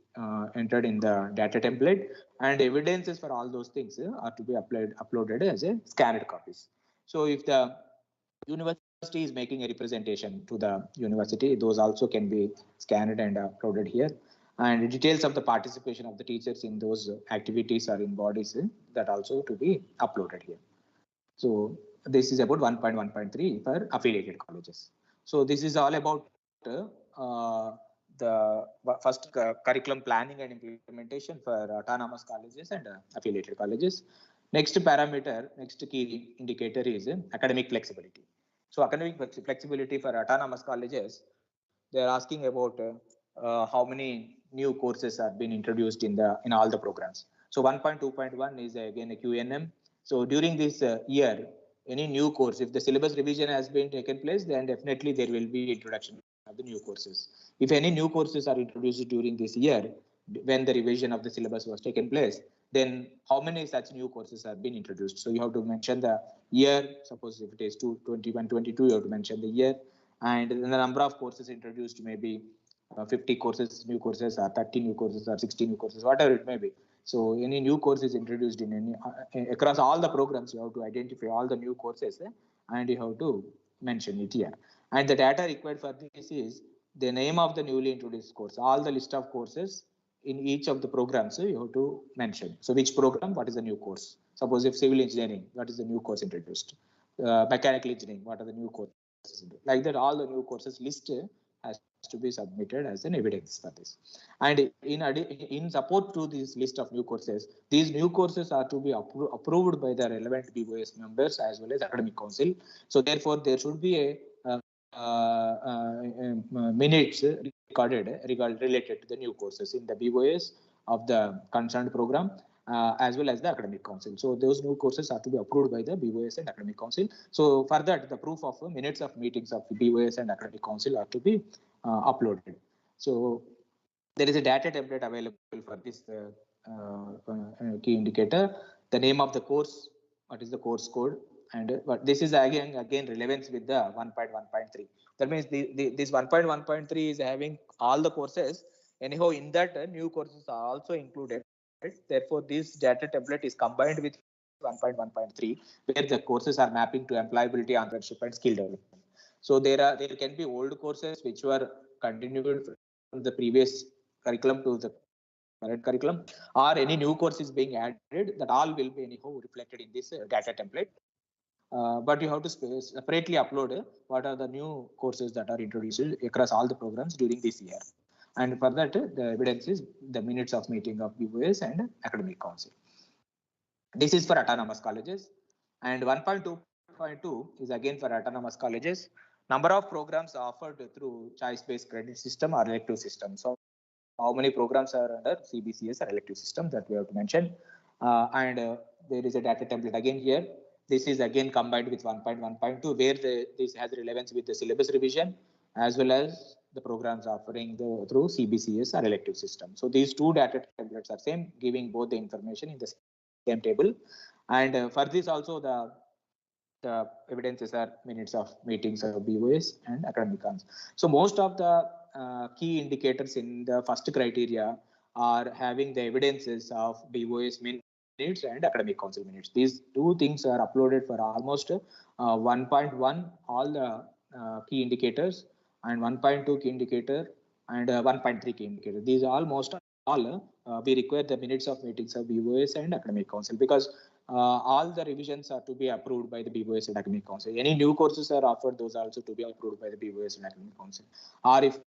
entered in the data template, and evidences for all those things are to be uploaded as a scanned copies. So if the university is making a representation to the university, those also can be scanned and uploaded here. And details of the participation of the teachers in those activities or in bodies that also to be uploaded here. So this is about 1.1.3 for affiliated colleges. So this is all about the first curriculum planning and implementation for autonomous colleges and affiliated colleges. Next parameter, next key indicator is academic flexibility. So academic flexibility for autonomous colleges, they are asking about how many new courses are being introduced in all the programs. So 1.2.1 is again a QNM. So during this year, any new course, if the syllabus revision has been taken place, then definitely there will be introduction of the new courses. If any new courses are introduced during this year, when the revision of the syllabus was taken place, then how many such new courses have been introduced? So you have to mention the year. Suppose if it is 21-22, you have to mention the year, and the number of courses introduced may be 50 courses, new courses, or 30 new courses, or 60 new courses, whatever it may be. So any new course is introduced in any across all the programs, you have to identify all the new courses and you have to mention it here. And the data required for this is the name of the newly introduced course, all the list of courses in each of the programs you have to mention. So which program, what is the new course? Suppose if civil engineering, what is the new course introduced? Mechanical engineering, what are the new courses? Like that, all the new courses list has to be submitted as an evidence for this. And in support to this list of new courses, these new courses are to be approved by the relevant BOS members as well as academic council. So therefore, there should be a minutes recorded related to the new courses in the BOS of the concerned program as well as the academic council. So those new courses are to be approved by the BOS and academic council. So for that, the proof of minutes of meetings of the BOS and academic council are to be uploaded. So there is a data template available for this key indicator, the name of the course, what is the course code, and but this is again relevance with the 1.1.3. That means this 1.1.3 is having all the courses. Anyhow, in that new courses are also included. Therefore, this data template is combined with 1.1.3, where the courses are mapping to employability, entrepreneurship, and skill development. So there can be old courses which were continued from the previous curriculum to the current curriculum, or any new course is being added. That all will be anyhow reflected in this data template. But you have to separately upload what are the new courses that are introduced across all the programs during this year. And for that, the evidence is the minutes of meeting of BOS and academic council. This is for autonomous colleges. And 1.2.2 is again for autonomous colleges. Number of programs offered through choice-based credit system or elective system. So how many programs are under CBCS or elective system that we have to mention. There is a data template again here. This is again combined with 1.1.2, where this has relevance with the syllabus revision as well as the programs offering through CBCS or elective system. So these two data templates are same, giving both the information in the same table. And for this also the evidences are minutes of meetings of BOS and academic council. So most of the key indicators in the first criteria are having the evidences of BOS minutes and academic council minutes. These two things are uploaded for almost 1.1 all the key indicators, and 1.2 key indicator, and 1.3 key indicator. These are almost all we require the minutes of meetings of BOS and academic council, because all the revisions are to be approved by the BOS and academic council. Any new courses are offered, those are also to be approved by the BOS and academic council. Or if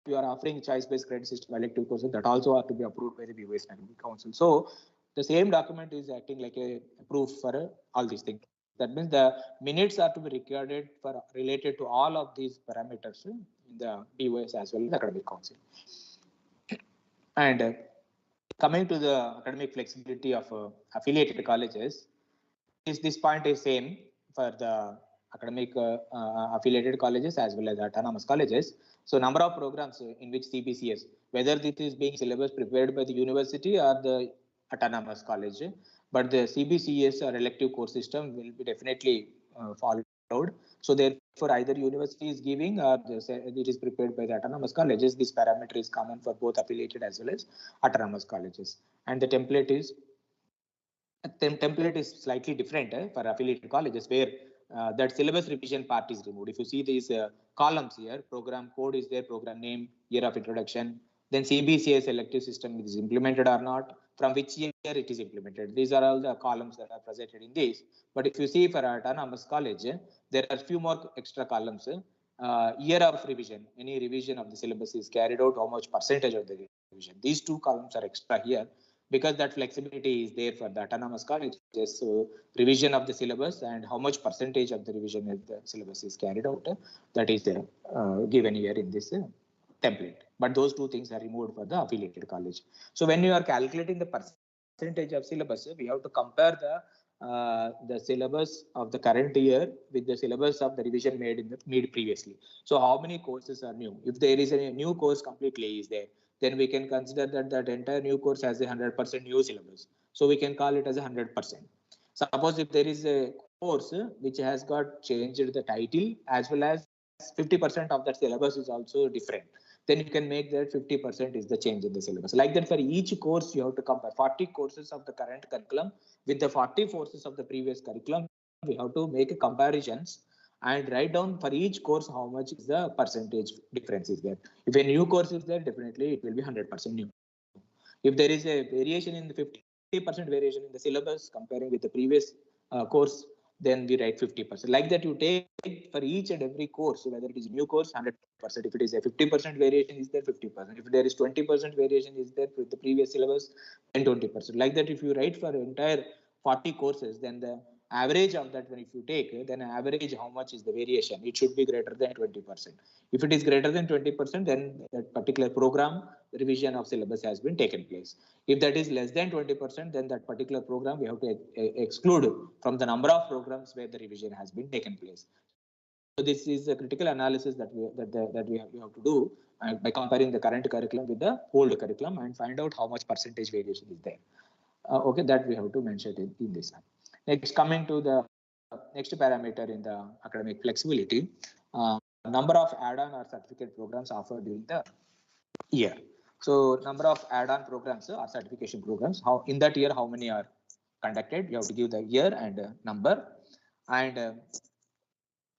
you are offering choice-based credit system elective courses, that also are to be approved by the BOS and academic council. So the same document is acting like a proof for all these things. That means the minutes are to be recorded for related to all of these parameters in the BOS as well as academic council. And coming to the academic flexibility of affiliated colleges, this point is same for the academic affiliated colleges as well as autonomous colleges. So number of programs in which CBCS, whether this is being syllabus prepared by the university or the autonomous college, but the CBCS or elective course system will be definitely followed. So therefore, either university is giving or it is prepared by the autonomous colleges. This parameter is common for both affiliated as well as autonomous colleges. And the template is slightly different for affiliated colleges, where that syllabus revision part is removed. If you see these columns here, program code is there, program name, year of introduction, then CBCS elective system is implemented or not, from which year it is implemented. These are all the columns that are presented in this. But if you see for autonomous college, there are few more extra columns. Year of revision, any revision of the syllabus is carried out, how much percentage of the revision. These two columns are extra here, because that flexibility is there for the autonomous colleges. So revision of the syllabus and how much percentage of the revision of the syllabus is carried out, that is given here in this template. But those two things are removed for the affiliated college. So when you are calculating the percentage of syllabus, we have to compare the syllabus of the current year with the syllabus of the revision made previously. So how many courses are new? If there is a new course completely is there, then we can consider that entire new course has a 100% new syllabus. So we can call it as a 100%. Suppose if there is a course which has got changed the title as well as 50% of that syllabus is also different, then you can make that 50% is the change in the syllabus. Like that, for each course, you have to compare 40 courses of the current curriculum with the 40 courses of the previous curriculum. We have to make comparisons and write down for each course how much is the percentage difference is there. If a new course is there, definitely it will be 100% new. If there is a variation in the 50% variation in the syllabus comparing with the previous course, then we write 50%. Like that, you take for each and every course, whether it is new course, 100%. If it is a 50% variation, is there 50%. If there is 20% variation, is there with the previous syllabus, then 20%. Like that, if you write for entire 40 courses, then the average of that, when if you take, then average how much is the variation? It should be greater than 20%. If it is greater than 20%, then that particular program revision of syllabus has been taken place. If that is less than 20%, then that particular program we have to exclude from the number of programs where the revision has been taken place. So this is a critical analysis that we have to do by comparing the current curriculum with the old curriculum and find out how much percentage variation is there. Okay, that we have to mention in this one. Next, coming to the next parameter in the academic flexibility, number of add-on or certificate programs offered during the year. So number of add-on programs or certification programs, how in that year how many are conducted? You have to give the year and number, and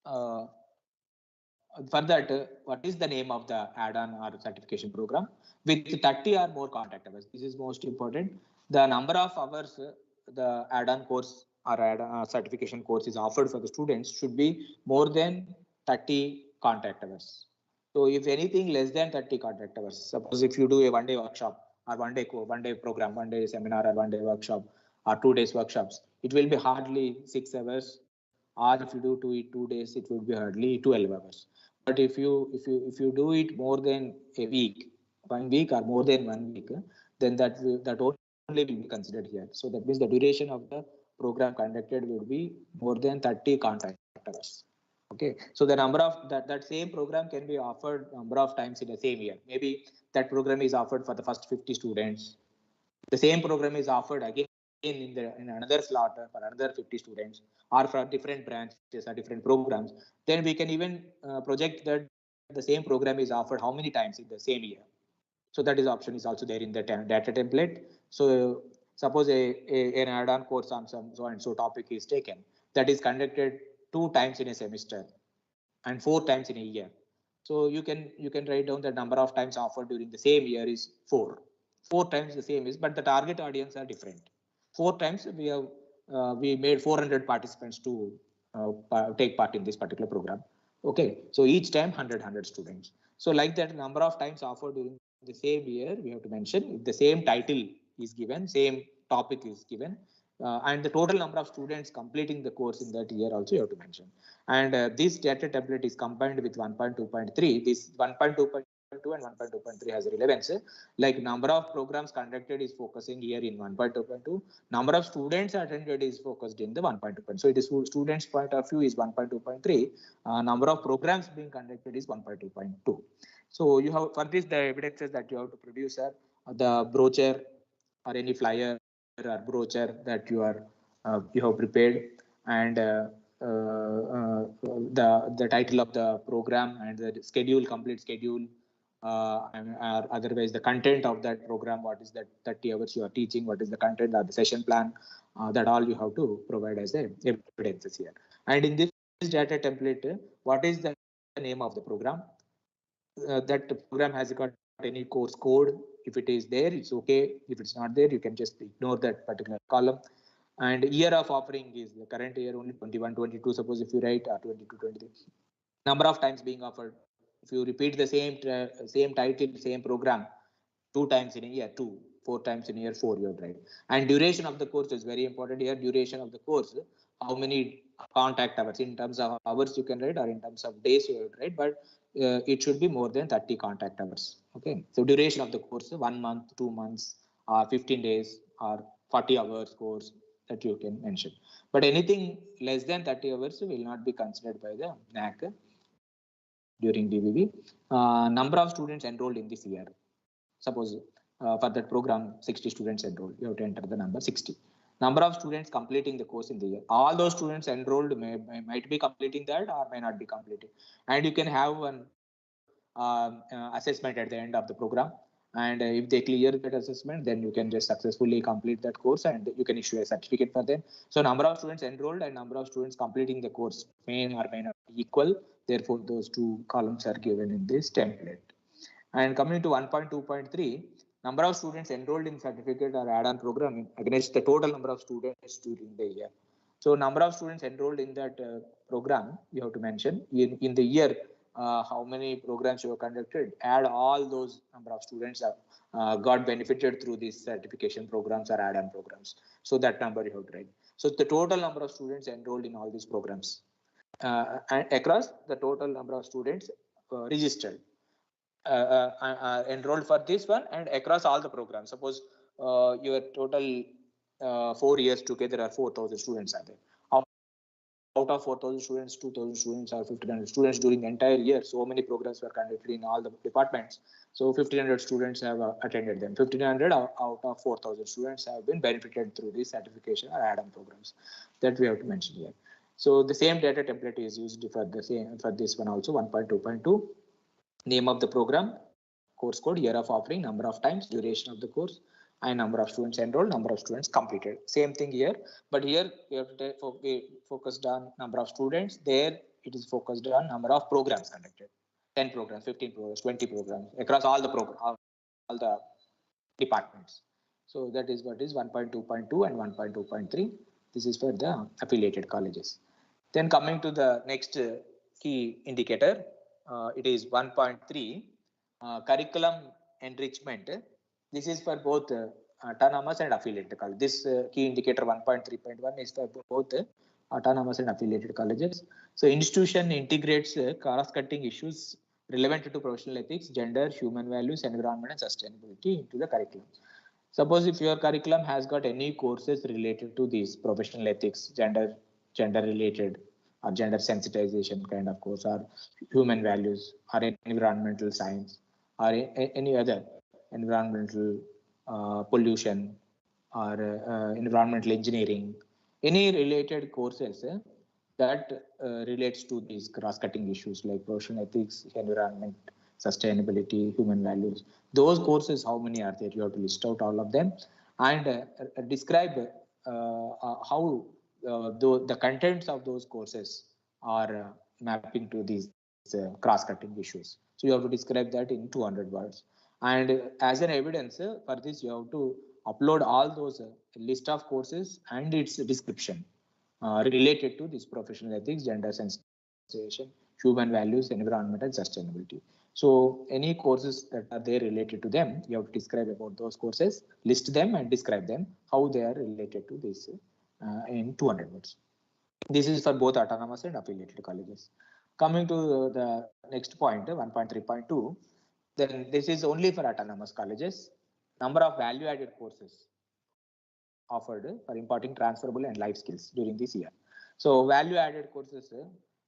for that, what is the name of the add-on or certification program? With 30 or more contact hours, this is most important. The number of hours the add-on course or add-on certification course is offered for the students should be more than 30 contact hours. So if anything less than 30 contact hours, suppose if you do a one-day workshop or one-day program, one-day seminar or one-day workshop or 2 days workshops, it will be hardly 6 hours. Or if you do 2 days, it would be hardly 12 hours. But if you do it more than a week, 1 week or more than 1 week, then that only will be considered here. So that means the duration of the program conducted would be more than 30 contact hours. Okay, so the number of that same program can be offered number of times in the same year. Maybe that program is offered for the first 50 students. The same program is offered again in another slot for another 50 students, or for different branches or different programs. Then we can even project that the same program is offered how many times in the same year. So that is option is also there in the data template. So suppose an add-on course on some so and so topic is taken, that is conducted 2 times in a semester and 4 times in a year. So you can write down the number of times offered during the same year is 4. 4 times the same is, but the target audience are different. 4 times we made 400 participants to take part in this particular program. Okay, so each time 100 students. So like that number of times offered during the same year, we have to mention if the same title is given, same topic is given, and the total number of students completing the course in that year also you have to mention. And this data template is combined with 1.2.3. This 1.2.2 and 1.2.3 has relevance. Like number of programs conducted is focusing here in 1.2.2. Number of students attended is focused in the 1.2. So it is students' point of view is 1.2.3. Number of programs being conducted is 1.2.2. So you have for this the evidences that you have to produce the brochure or any flyer or brochure that you have prepared, and the title of the program and the schedule, complete schedule, and otherwise the content of that program, what is that 30 hours you are teaching, what is the content or the session plan, that all you have to provide as evidences here. And in this data template, what is the name of the program? That program has got any course code. If it is there, it's okay. If it's not there, you can just ignore that particular column. And year of offering is the current year only 21-22. Suppose if you write 22-23, number of times being offered. If you repeat the same title, same program 2 times in a year, 2, 4 times in a year, 4 you have to write. And duration of the course is very important here. Duration of the course, how many contact hours in terms of hours you can write, or in terms of days you have to write, but it should be more than 30 contact hours. Okay, so duration of the course, 1 month, 2 months, 15 days, or 40 hours course that you can mention. But anything less than 30 hours will not be considered by the NAAC during DBB. Number of students enrolled in this year. Suppose for that program 60 students enrolled, you have to enter the number 60. Number of students completing the course in the year. All those students enrolled might be completing that or may not be completing. And you can have an assessment at the end of the program. And if they clear that assessment, then you can just successfully complete that course and you can issue a certificate for them. So number of students enrolled and number of students completing the course may or may not be equal. Therefore, those 2 columns are given in this template. And coming to 1.2.3, number of students enrolled in certificate or add-on program against the total number of students during the year. So number of students enrolled in that program, you have to mention in the year how many programs you have conducted, add all those number of students have got benefited through these certification programs or add-on programs. So that number you have to write. So the total number of students enrolled in all these programs and across the total number of students registered enrolled for this one and across all the programs. Suppose your total 4 years together are 4,000 students are there. Out of 4,000 students, 2,000 students or 1,500 students during the entire year. So many programs were conducted in all the departments. So 1,500 students have attended them. 1,500 out of 4,000 students have been benefited through this certification or add-on programs. That we have to mention here. So the same data template is used for the same for this one also 1.2.2. Name of the program, course code, year of offering, number of times, duration of the course, and number of students enrolled, number of students completed. Same thing here, but here we have to focused on number of students. There it is focused on number of programs conducted. 10 programs, 15 programs, 20 programs across all the all the departments. So that is what is 1.2.2 and 1.2.3. This is for the affiliated colleges. Then coming to the next key indicator, it is 1.3 curriculum enrichment. This is for both autonomous and affiliated colleges. This key indicator 1.3.1 is for both autonomous and affiliated colleges. So institution integrates cross-cutting issues relevant to professional ethics, gender, human values, environment, and sustainability into the curriculum. Suppose if your curriculum has got any courses related to these professional ethics, gender related or gender sensitization kind of course, or human values, or environmental science, or any other environmental pollution, or environmental engineering, any related courses that relates to these cross-cutting issues like professional ethics, environment, sustainability, human values. Those courses, how many are there? You have to list out all of them and describe how the contents of those courses are mapping to these cross-cutting issues. So you have to describe that in 200 words. And as an evidence for this, you have to upload all those list of courses and its description related to this professional ethics, gender sensitization, human values, environment, and sustainability. So any courses that are there related to them, you have to describe about those courses, list them and describe them, how they are related to this in 200 words. This is for both autonomous and affiliated colleges. Coming to the next point, 1.3.2, then this is only for autonomous colleges. Number of value-added courses offered for imparting transferable and life skills during this year. So value-added courses,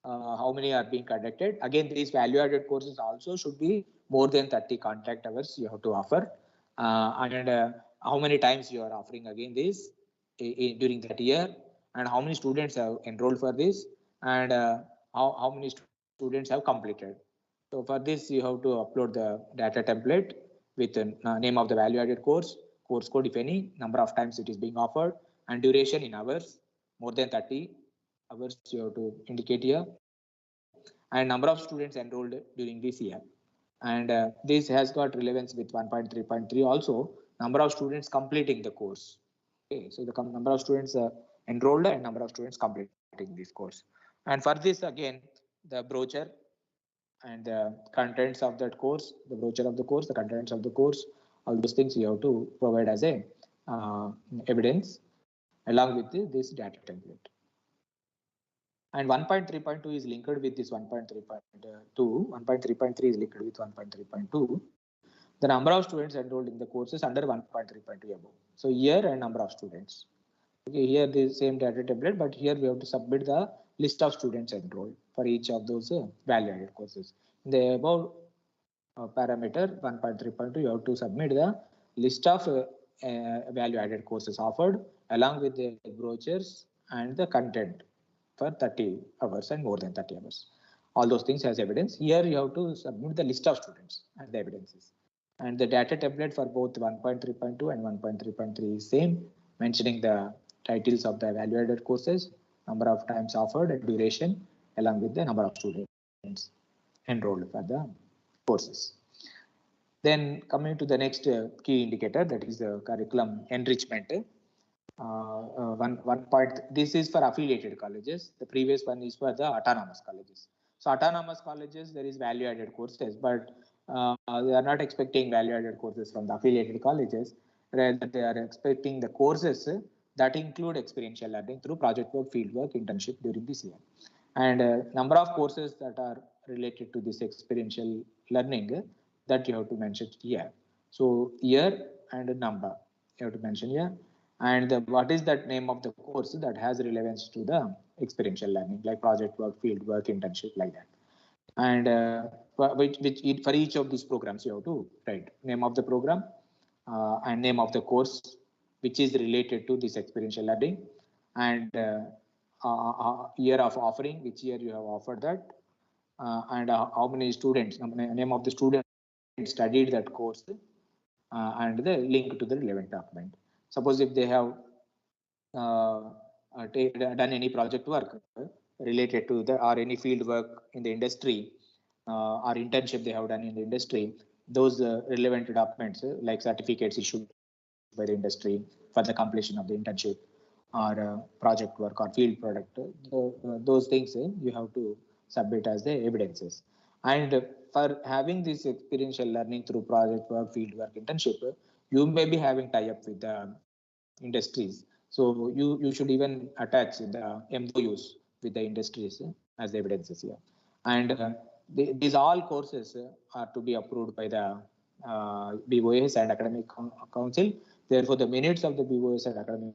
how many are being conducted? Again, these value-added courses also should be more than 30 contact hours you have to offer. And how many times you are offering again this during that year, and how many students have enrolled for this, and how many students have completed. So for this, you have to upload the data template with the name of the value-added course, course code if any, number of times it is being offered, and duration in hours, more than 30 hours you have to indicate here, and number of students enrolled during this year. And this has got relevance with 1.3.3 also, number of students completing the course. Okay, so the number of students enrolled and number of students completing this course. And for this again, the brochure and the contents of that course, the brochure of the course, the contents of the course, all those things you have to provide as a evidence along with this data template. And 1.3.2 is linked with this 1.3.2. 1.3.3 is linked with 1.3.2. The number of students enrolled in the courses under 1.3.2 above. So year and number of students. Okay, here the same data template, but here we have to submit the list of students enrolled for each of those value-added courses. In the above parameter 1.3.2, you have to submit the list of value-added courses offered along with the brochures and the content for 30 hours and more than 30 hours. All those things as evidence. Here you have to submit the list of students and the evidences. And the data template for both 1.3.2 and 1.3.3 is same, mentioning the titles of the value-added courses, number of times offered, and duration, along with the number of students enrolled for the courses. Then coming to the next key indicator, that is the curriculum enrichment. one point. This is for affiliated colleges. The previous one is for the autonomous colleges. So autonomous colleges, there is value-added courses, but they are not expecting value-added courses from the affiliated colleges. Rather, they are expecting the courses that include experiential learning through project work, field work, internship during this year. And number of courses that are related to this experiential learning that you have to mention here. So year and a number you have to mention here. And what is that name of the course that has relevance to the experiential learning, like project work, field work, internship, like that. And for each of these programs you have to write name of the program and name of the course which is related to this experiential learning, and year of offering, which year you have offered that, and how many students, name of the student studied that course, and the link to the relevant document. Suppose if they have done any project work related to the, or any field work in the industry, or internship they have done in the industry, those relevant documents like certificates issued by the industry for the completion of the internship or project work or field product, those things you have to submit as the evidences. And for having this experiential learning through project work, field work, internship, you may be having tie-up with the industries. So you should even attach the MOUs with the industries as the evidences here. And these all courses are to be approved by the BOS and Academic Council. Therefore, the minutes of the BOS and Academic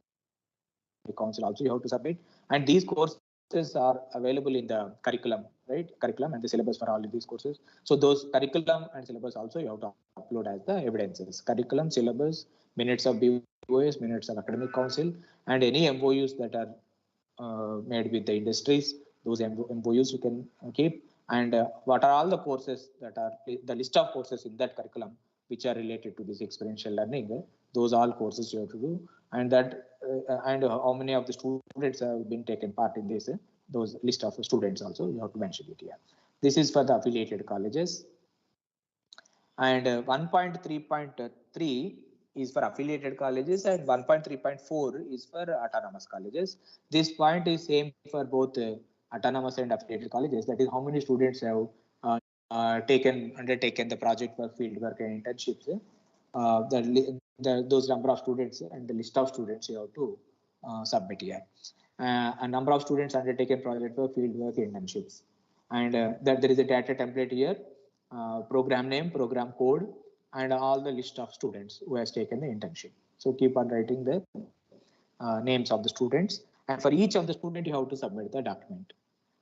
Council also you have to submit. And these courses are available in the curriculum, right? Curriculum and the syllabus for all of these courses. So those curriculum and syllabus also you have to upload as the evidences. Curriculum, syllabus, minutes of BOS, minutes of Academic Council, and any MOUs that are made with the industries. Those MOUs you can keep. And what are all the courses that are the list of courses in that curriculum which are related to this experiential learning? Those all courses you have to do, and that and how many of the students have been taken part in this? Those list of students also you have to mention it here. This is for the affiliated colleges. And 1.3.3 is for affiliated colleges, and 1.3.4 is for autonomous colleges. This point is same for both autonomous and affiliated colleges. That is, how many students have undertaken the project work, field work, and internships. Those number of students and the list of students you have to submit here. A number of students undertaken project work, field work, internships, and that there is a data template here. Program name, program code, and all the list of students who has taken the internship. So keep on writing the names of the students, and for each of the student you have to submit the document.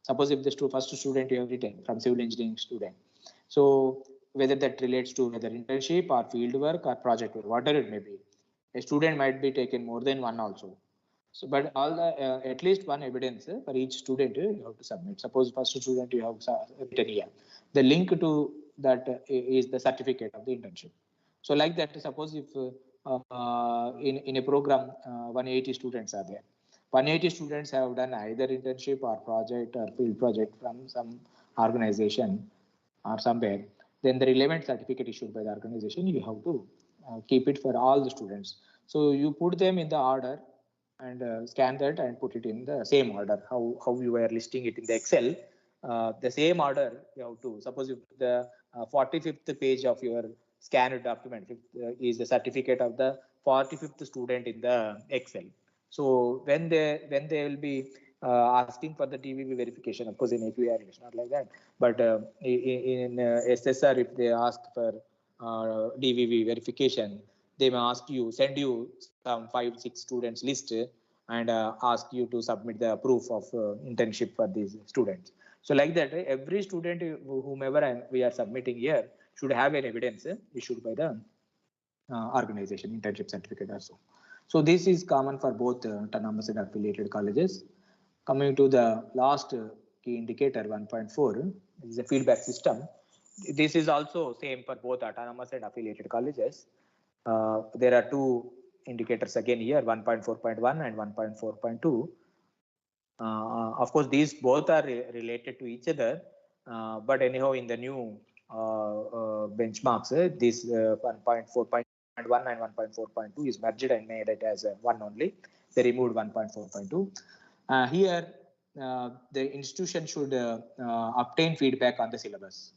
Suppose if the first student you have written from civil engineering student, so whether that relates to whether internship or field work or project work, whatever it may be, a student might be taken more than one also. So, but all the at least one evidence for each student you have to submit. Suppose first student you have written here, the link to that is the certificate of the internship. So like that, suppose if in a program 180 students are there, 180 students have done either internship or project or field project from some organization or somewhere, then the relevant certificate issued by the organization you have to keep it for all the students. So you put them in the order and scan that and put it in the same order how you were listing it in the Excel. The same order you have to. Suppose if the 45th page of your scanned document is the certificate of the 45th student in the Excel. So when they will be asking for the DVV verification, of course in AQAR it's not like that, but in SSR if they ask for DVV verification, they may send you some 5-6 students list and ask you to submit the proof of internship for these students. So like that, every student, whomever we are submitting here, should have an evidence issued by the organization, internship certificate also. So this is common for both autonomous and affiliated colleges. Coming to the last key indicator 1.4 is a feedback system. This is also same for both autonomous and affiliated colleges. There are two indicators again here, 1.4.1 and 1.4.2. Of course, these both are related to each other, but anyhow, in the new benchmarks, this 1.4.1 and 1.4.2 is merged and made it as one only. they removed 1.4.2. Here, the institution should obtain feedback on the syllabus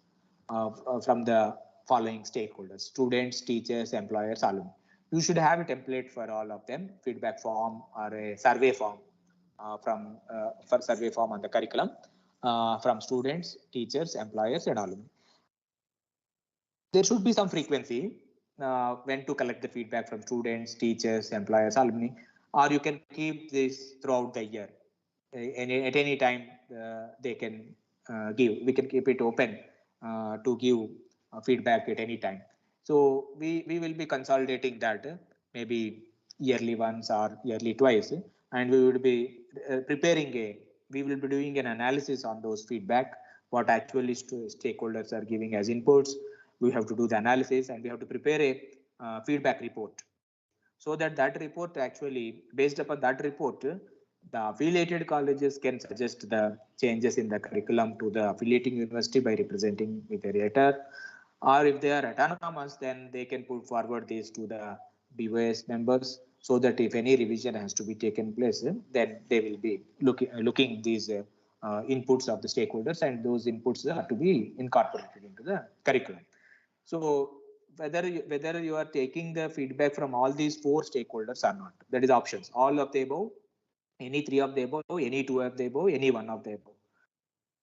from the following stakeholders: students, teachers, employers, alumni. You should have a template for all of them, feedback form or a survey form for survey form on the curriculum from students, teachers, employers, and alumni. There should be some frequency when to collect the feedback from students, teachers, employers, alumni, or you can keep this throughout the year. At any time, they can give. We can keep it open to give feedback at any time. So we will be consolidating that maybe yearly once or yearly twice, and we will be we will be doing an analysis on those feedback, what actually stakeholders are giving as inputs. We have to do the analysis and we have to prepare a feedback report, so that report actually, based upon that report, the affiliated colleges can suggest the changes in the curriculum to the affiliating university by representing with a letter, or if they are autonomous, then they can put forward these to the BOS members, so that if any revision has to be taken place, then they will be looking these inputs of the stakeholders, and those inputs are to be incorporated into the curriculum. So whether you are taking the feedback from all these four stakeholders or not, that is options: all of the above, any three of the above, any two of the above, any one of the above.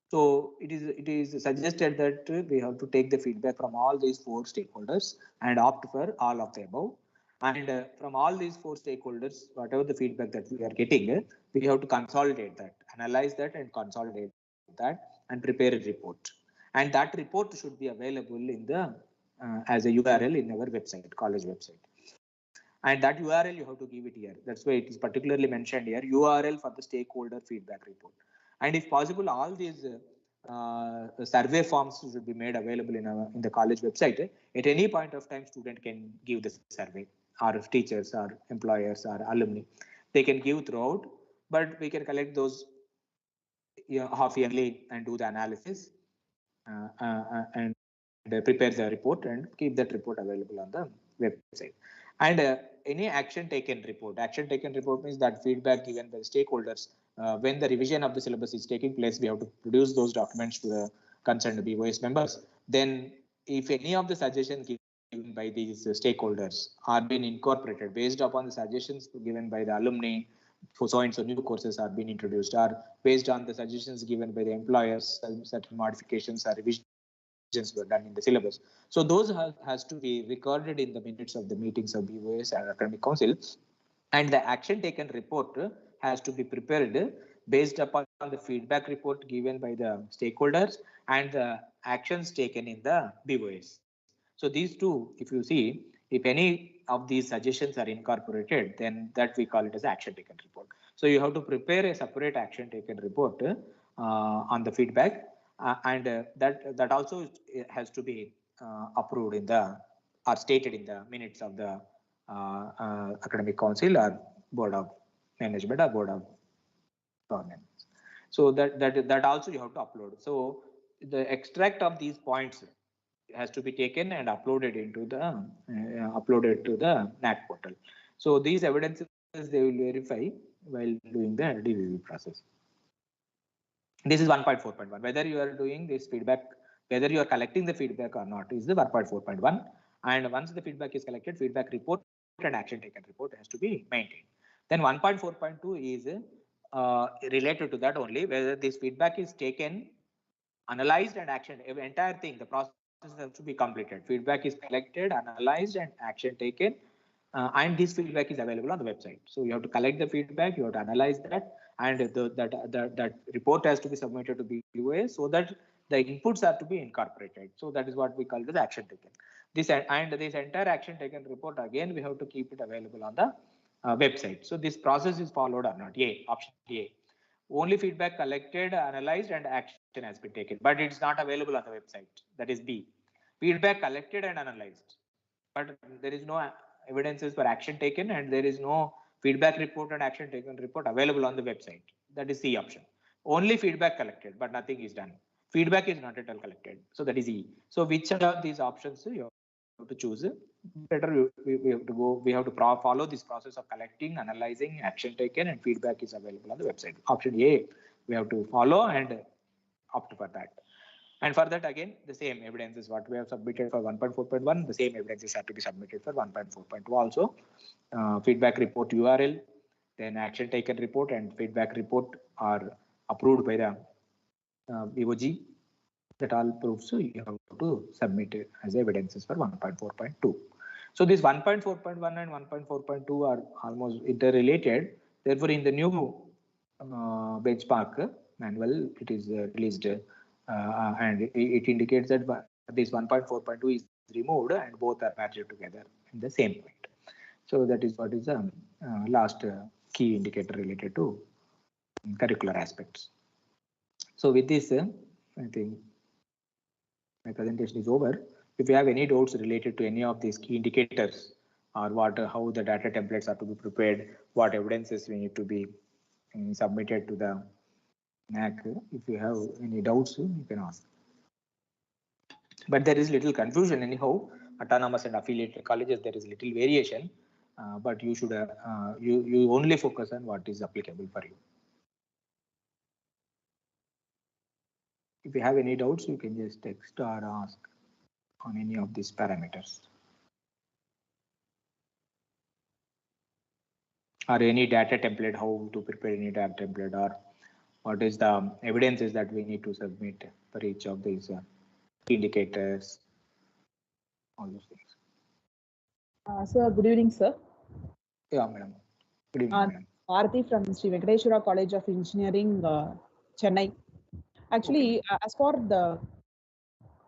So it is suggested that we have to take the feedback from all these four stakeholders and opt for all of the above. And from all these four stakeholders, whatever the feedback that we are getting, we have to consolidate that, analyze that, and consolidate that, and prepare a report. And that report should be available in the as a URL in our website, college website. And that URL you have to give it here. That's why it is particularly mentioned here: URL for the stakeholder feedback report. And if possible, all these survey forms should be made available in the college website. At any point of time, student can give the survey, or if teachers or employers or alumni, they can give throughout, but we can collect those half yearly and do the analysis and prepare the report and keep that report available on the website. And any action taken report means that feedback given by the stakeholders when the revision of the syllabus is taking place, we have to produce those documents to the concerned BOS members. Then if any of the suggestions given by these stakeholders are being incorporated based upon the suggestions given by the alumni, for so and so new courses are being introduced, or based on the suggestions given by the employers, certain modifications or revisions were done in the syllabus. So those has to be recorded in the minutes of the meetings of BOS and academic council, and the action taken report has to be prepared based upon the feedback report given by the stakeholders and the actions taken in the BOS. So these two, if you see, if any of these suggestions are incorporated, then that we call it as action taken report. So you have to prepare a separate action taken report on the feedback, and that also has to be approved in the or stated in the minutes of the academic council or board of management or board of governance. So that also you have to upload. So the extract of these points has to be taken and uploaded into the NAAC portal. So these evidences they will verify while doing the DVV process. This is 1.4.1. Whether you are doing this feedback, whether you are collecting the feedback or not, is the 1.4.1. And once the feedback is collected, feedback report and action taken report has to be maintained. Then 1.4.2 is related to that only, whether this feedback is taken, analyzed, and action. Every entire thing, the process has to be completed. Feedback is collected, analyzed, and action taken. And this feedback is available on the website. So you have to collect the feedback, you have to analyze that, and that report has to be submitted to BOA so that the inputs are to be incorporated. So that is what we call the action taken. This entire action taken report, again, we have to keep it available on the website. So this process is followed or not? A, option A. Only feedback collected, analyzed, and action has been taken, but it's not available on the website. That is B. Feedback collected and analyzed, but there is no evidences for action taken, and there is no feedback report and action taken report available on the website. That is C option. Only feedback collected, but nothing is done. Feedback is not at all collected. So that is E. So which of these options you to choose. Better we have to go. We have to follow this process of collecting, analyzing, action taken, and feedback is available on the website. Option A, we have to follow and opt for that. And for that, again, the same evidence is what we have submitted for 1.4.1. The same evidences have to be submitted for 1.4.2 also. Feedback report URL, then action taken report and feedback report are approved by the VOG. That all proves you have to submit it as evidences for 1.4.2. So this 1.4.1 and 1.4.2 are almost interrelated. Therefore, in the new benchmark manual, it is released. And it indicates that this 1.4.2 is removed and both are matched together in the same point. So that is what is the last key indicator related to curricular aspects. So with this, I think my presentation is over. If you have any doubts related to any of these key indicators or how the data templates are to be prepared, what evidences we need to be submitted to the NAAC, if you have any doubts, you can ask. But there is little confusion anyhow. Autonomous and affiliated colleges, there is little variation, but you should you only focus on what is applicable for you. If you have any doubts, you can just text or ask on any of these parameters. Or any data template, how to prepare any data template, or what is the evidences that we need to submit for each of these indicators, all those things. Sir, good evening, sir. Yeah, madam. Good evening, madam. Bharati from Sri Venkateshwara College of Engineering, Chennai. Actually, as far the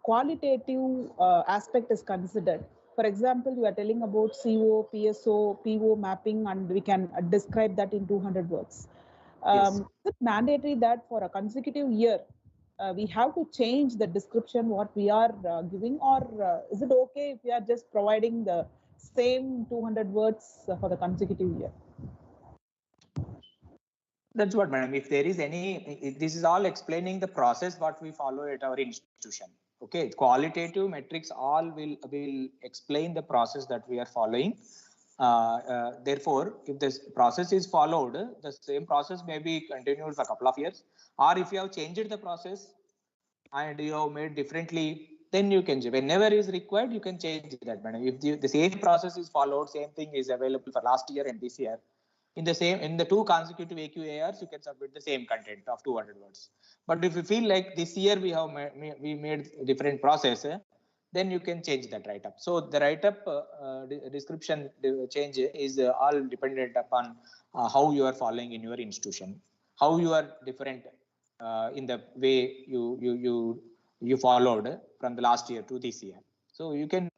qualitative aspect is considered, for example, you are telling about CO, PSO, PO mapping, and we can describe that in 200 words. Yes. Is it mandatory that for a consecutive year, we have to change the description what we are giving, or is it okay if we are just providing the same 200 words for the consecutive year? That's what, madam. If there is any, this is all explaining the process what we follow at our institution. Okay, qualitative metrics all will explain the process that we are following. Therefore, if this process is followed, the same process may be continued for a couple of years. Or if you have changed the process and you have made differently, then you can, whenever is required, you can change that, madam. If the same process is followed, same thing is available for last year and this year, in the 2 consecutive AQARs, you can submit the same content of 200 words. But if you feel like this year we made a different process, then you can change that write-up. So the write-up description change is all dependent upon how you are following in your institution, how you are different in the way you followed from the last year to this year. So you can,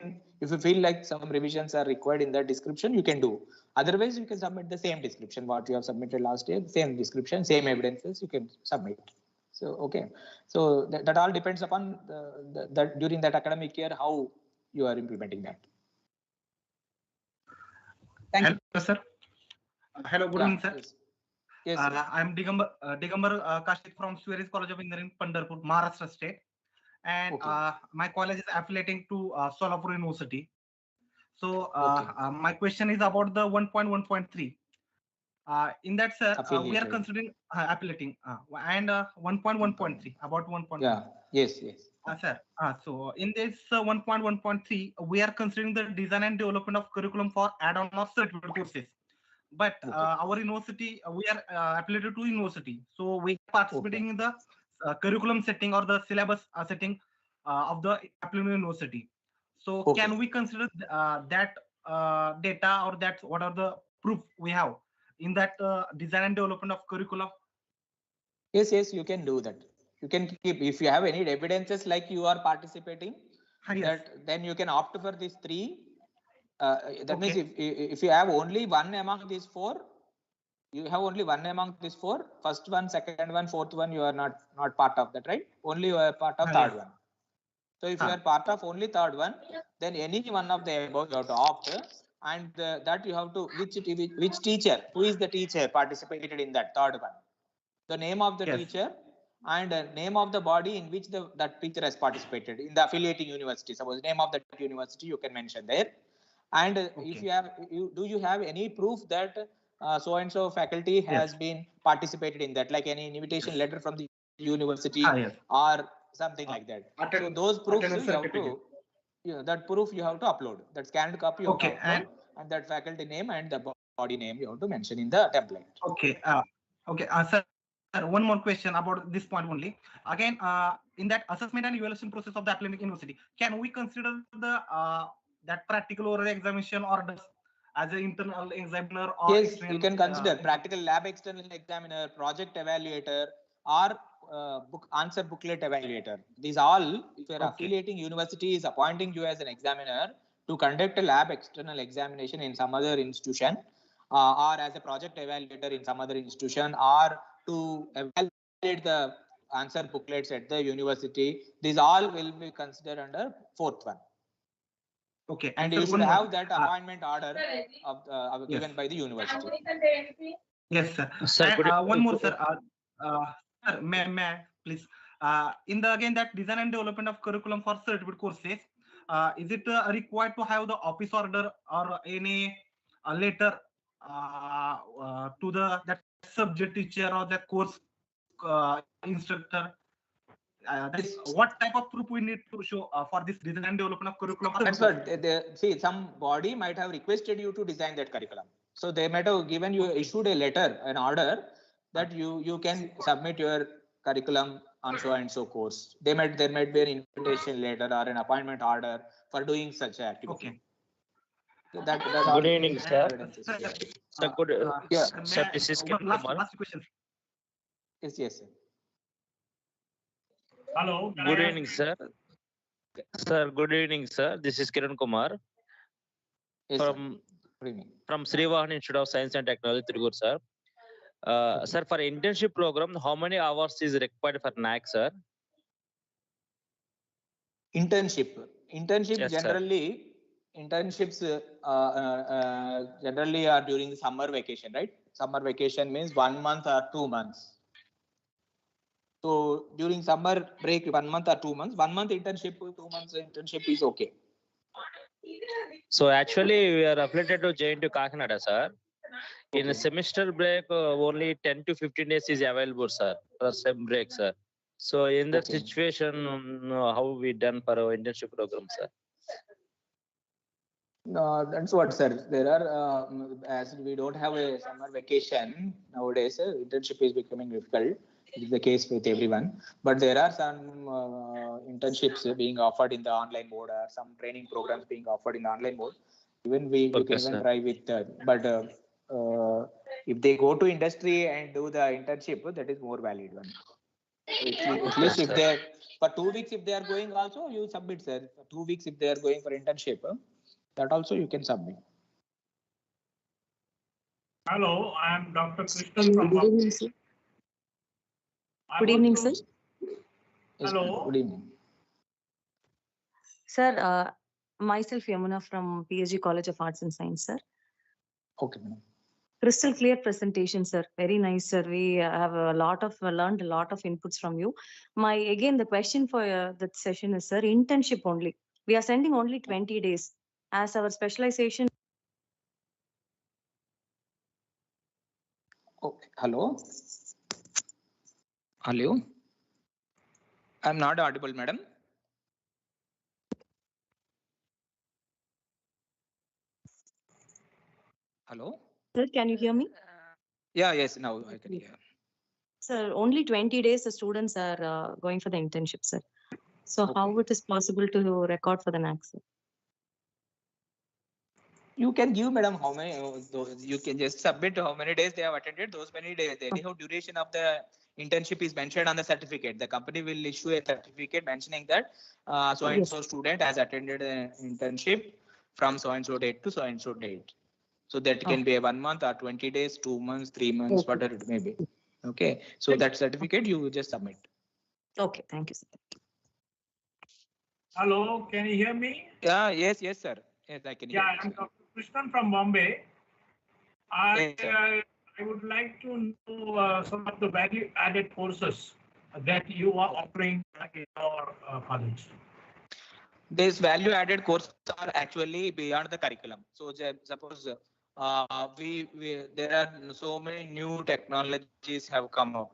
if you feel like some revisions are required in that description, you can do. Otherwise, you can submit the same description what you have submitted last year, same description, same evidences, you can submit. So, okay. So that all depends upon that during that academic year, how you are implementing that. Thank you. Hello, sir. Hello, good evening, sir. Yes. I am Digambar Kashik from Sweris College of Engineering, Pandharpur, Maharashtra State. And Okay. my college is affiliating to Solapur University. So my question is about the 1.1.3. In that, sir, we are considering affiliating and 1.1.3 about 1.1. Yeah. Yes. Yes. Sir. So in this 1.1.3, we are considering the design and development of curriculum for add-on or certificate courses. But our university, we are affiliated to university, so we are participating in the curriculum setting or the syllabus setting of the applicant university. So can we consider that data, or that what are the proof we have in that design and development of curriculum? Yes, you can do that. You can keep, if you have any evidences like you are participating, then you can opt for these 3. That means if you have only one among these 4, you have only one among these 4. First one, second one, fourth one, you are not part of that, right? Only you are part of third one. So if you are part of only third one, then any one of the above you have to opt, and that you have to which teacher, who is the teacher participated in that third one, the name of the teacher, and name of the body in which that teacher has participated in the affiliating university. Suppose name of that university you can mention there. And if you have, do you have any proof that so and so faculty has been participated in that, like any invitation letter from the university or something like that. So those proofs you have to, that proof you have to upload. That scanned copy you have to upload, and that faculty name and the body name you have to mention in the template. Okay. Sir, one more question about this point only. Again, in that assessment and evaluation process of the academic university, can we consider the that practical oral examination or as an internal examiner? Or yes, you can consider practical lab external examiner, project evaluator, or answer booklet evaluator. These all, if your affiliating university is appointing you as an examiner to conduct a lab external examination in some other institution, or as a project evaluator in some other institution, or to evaluate the answer booklets at the university, these all will be considered under fourth one. Okay. And you should have that appointment order of given by the university. Yes, sir. Sir, one more, sir. Sir, may please. In the again that design and development of curriculum for certificate courses, is it required to have the office order or any letter to the that subject teacher or that course instructor? What type of proof we need to show for this design and development of curriculum? That's what see, some body might have requested you to design that curriculum. So they might have given you, issued a letter, an order that you can submit your curriculum on so and so course. There might be an invitation letter or an appointment order for doing such activity. Okay. That good evening, sir. Sir, good. Sir, this is Kiran Kumar. Last question. Yes, sir. Hello. Good evening, sir. Sir, good evening, sir. This is Kiran Kumar from Srivahan Institute of Science and Technology, Tirur, sir. Sir, for internship program, how many hours is required for NAAC, sir? Internship yes, generally, sir. Internships generally are during the summer vacation, right? Summer vacation means 1 month or 2 months. So during summer break, 1 month or 2 months, 1 month internship, 2 months internship is okay. So actually, we are affiliated to JNTU Kakinada, sir. In a semester break, only 10 to 15 days is available, sir, for sem break, sir. So in that situation, how we done for our internship program, sir? That's what, sir. There are, as we don't have a summer vacation nowadays, internship is becoming difficult. It is the case with everyone. But there are some internships being offered in the online mode, or some training programs being offered in the online mode. Even we can even try with that. But if they go to industry and do the internship, that is more valid one. At least if they for 2 weeks, if they are going also, you submit, sir. For 2 weeks, if they are going for internship, that also you can submit. Hello, I am Dr. Krishnan from Good evening, sir. Good evening, sir. Hello. Good evening. Sir, myself Yamuna from PSG College of Arts and Science, sir. Okay, madam. Crystal clear presentation, sir. Very nice, sir. We have learned a lot of inputs from you. The question for that session is, sir, internship only. We are sending only 20 days as our specialization. Okay. Hello. Hello. I'm not audible, madam. Hello. Sir, can you hear me? Yeah, yes, now I can hear. Sir, only 20 days the students are going for the internship, sir. So how it is possible to record for the NAAC, sir? You can give, madam, how many, you can just submit how many days they have attended, those many days. Anyhow, duration of the internship is mentioned on the certificate. The company will issue a certificate mentioning that so-and-so student has attended an internship from so-and-so date to so-and-so date. So that can be a 1 month or 20 days, 2 months, 3 months, whatever it may be. Okay. So that certificate you just submit. Okay. Thank you, sir. Hello, can you hear me? Yeah, yes, sir. Yes, I can hear. Yeah, I'm Dr. Krishnan from Bombay. I would like to know some of the value-added courses that you are offering in your college? These value added courses are actually beyond the curriculum. So suppose there are so many new technologies have come up.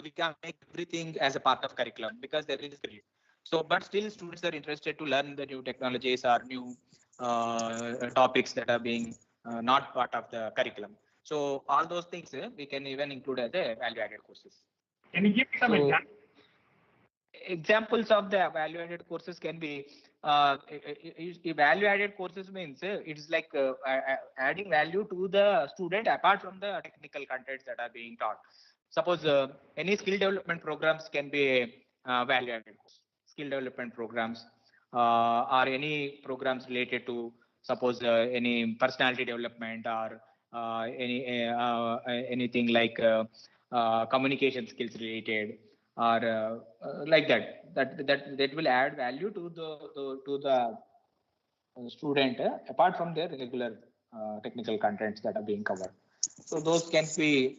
We can make everything as a part of curriculum because there is credit. So, but still students are interested to learn the new technologies or new topics that are being not part of the curriculum. So all those things we can even include as a value added courses. Can you give me some examples? Examples of the value added courses can be value added courses means it's like adding value to the student apart from the technical contents that are being taught. Suppose any skill development programs can be value added skill development programs or any programs related to suppose any personality development or anything like communication skills related or like that will add value to the student apart from their regular technical contents that are being covered. So those can be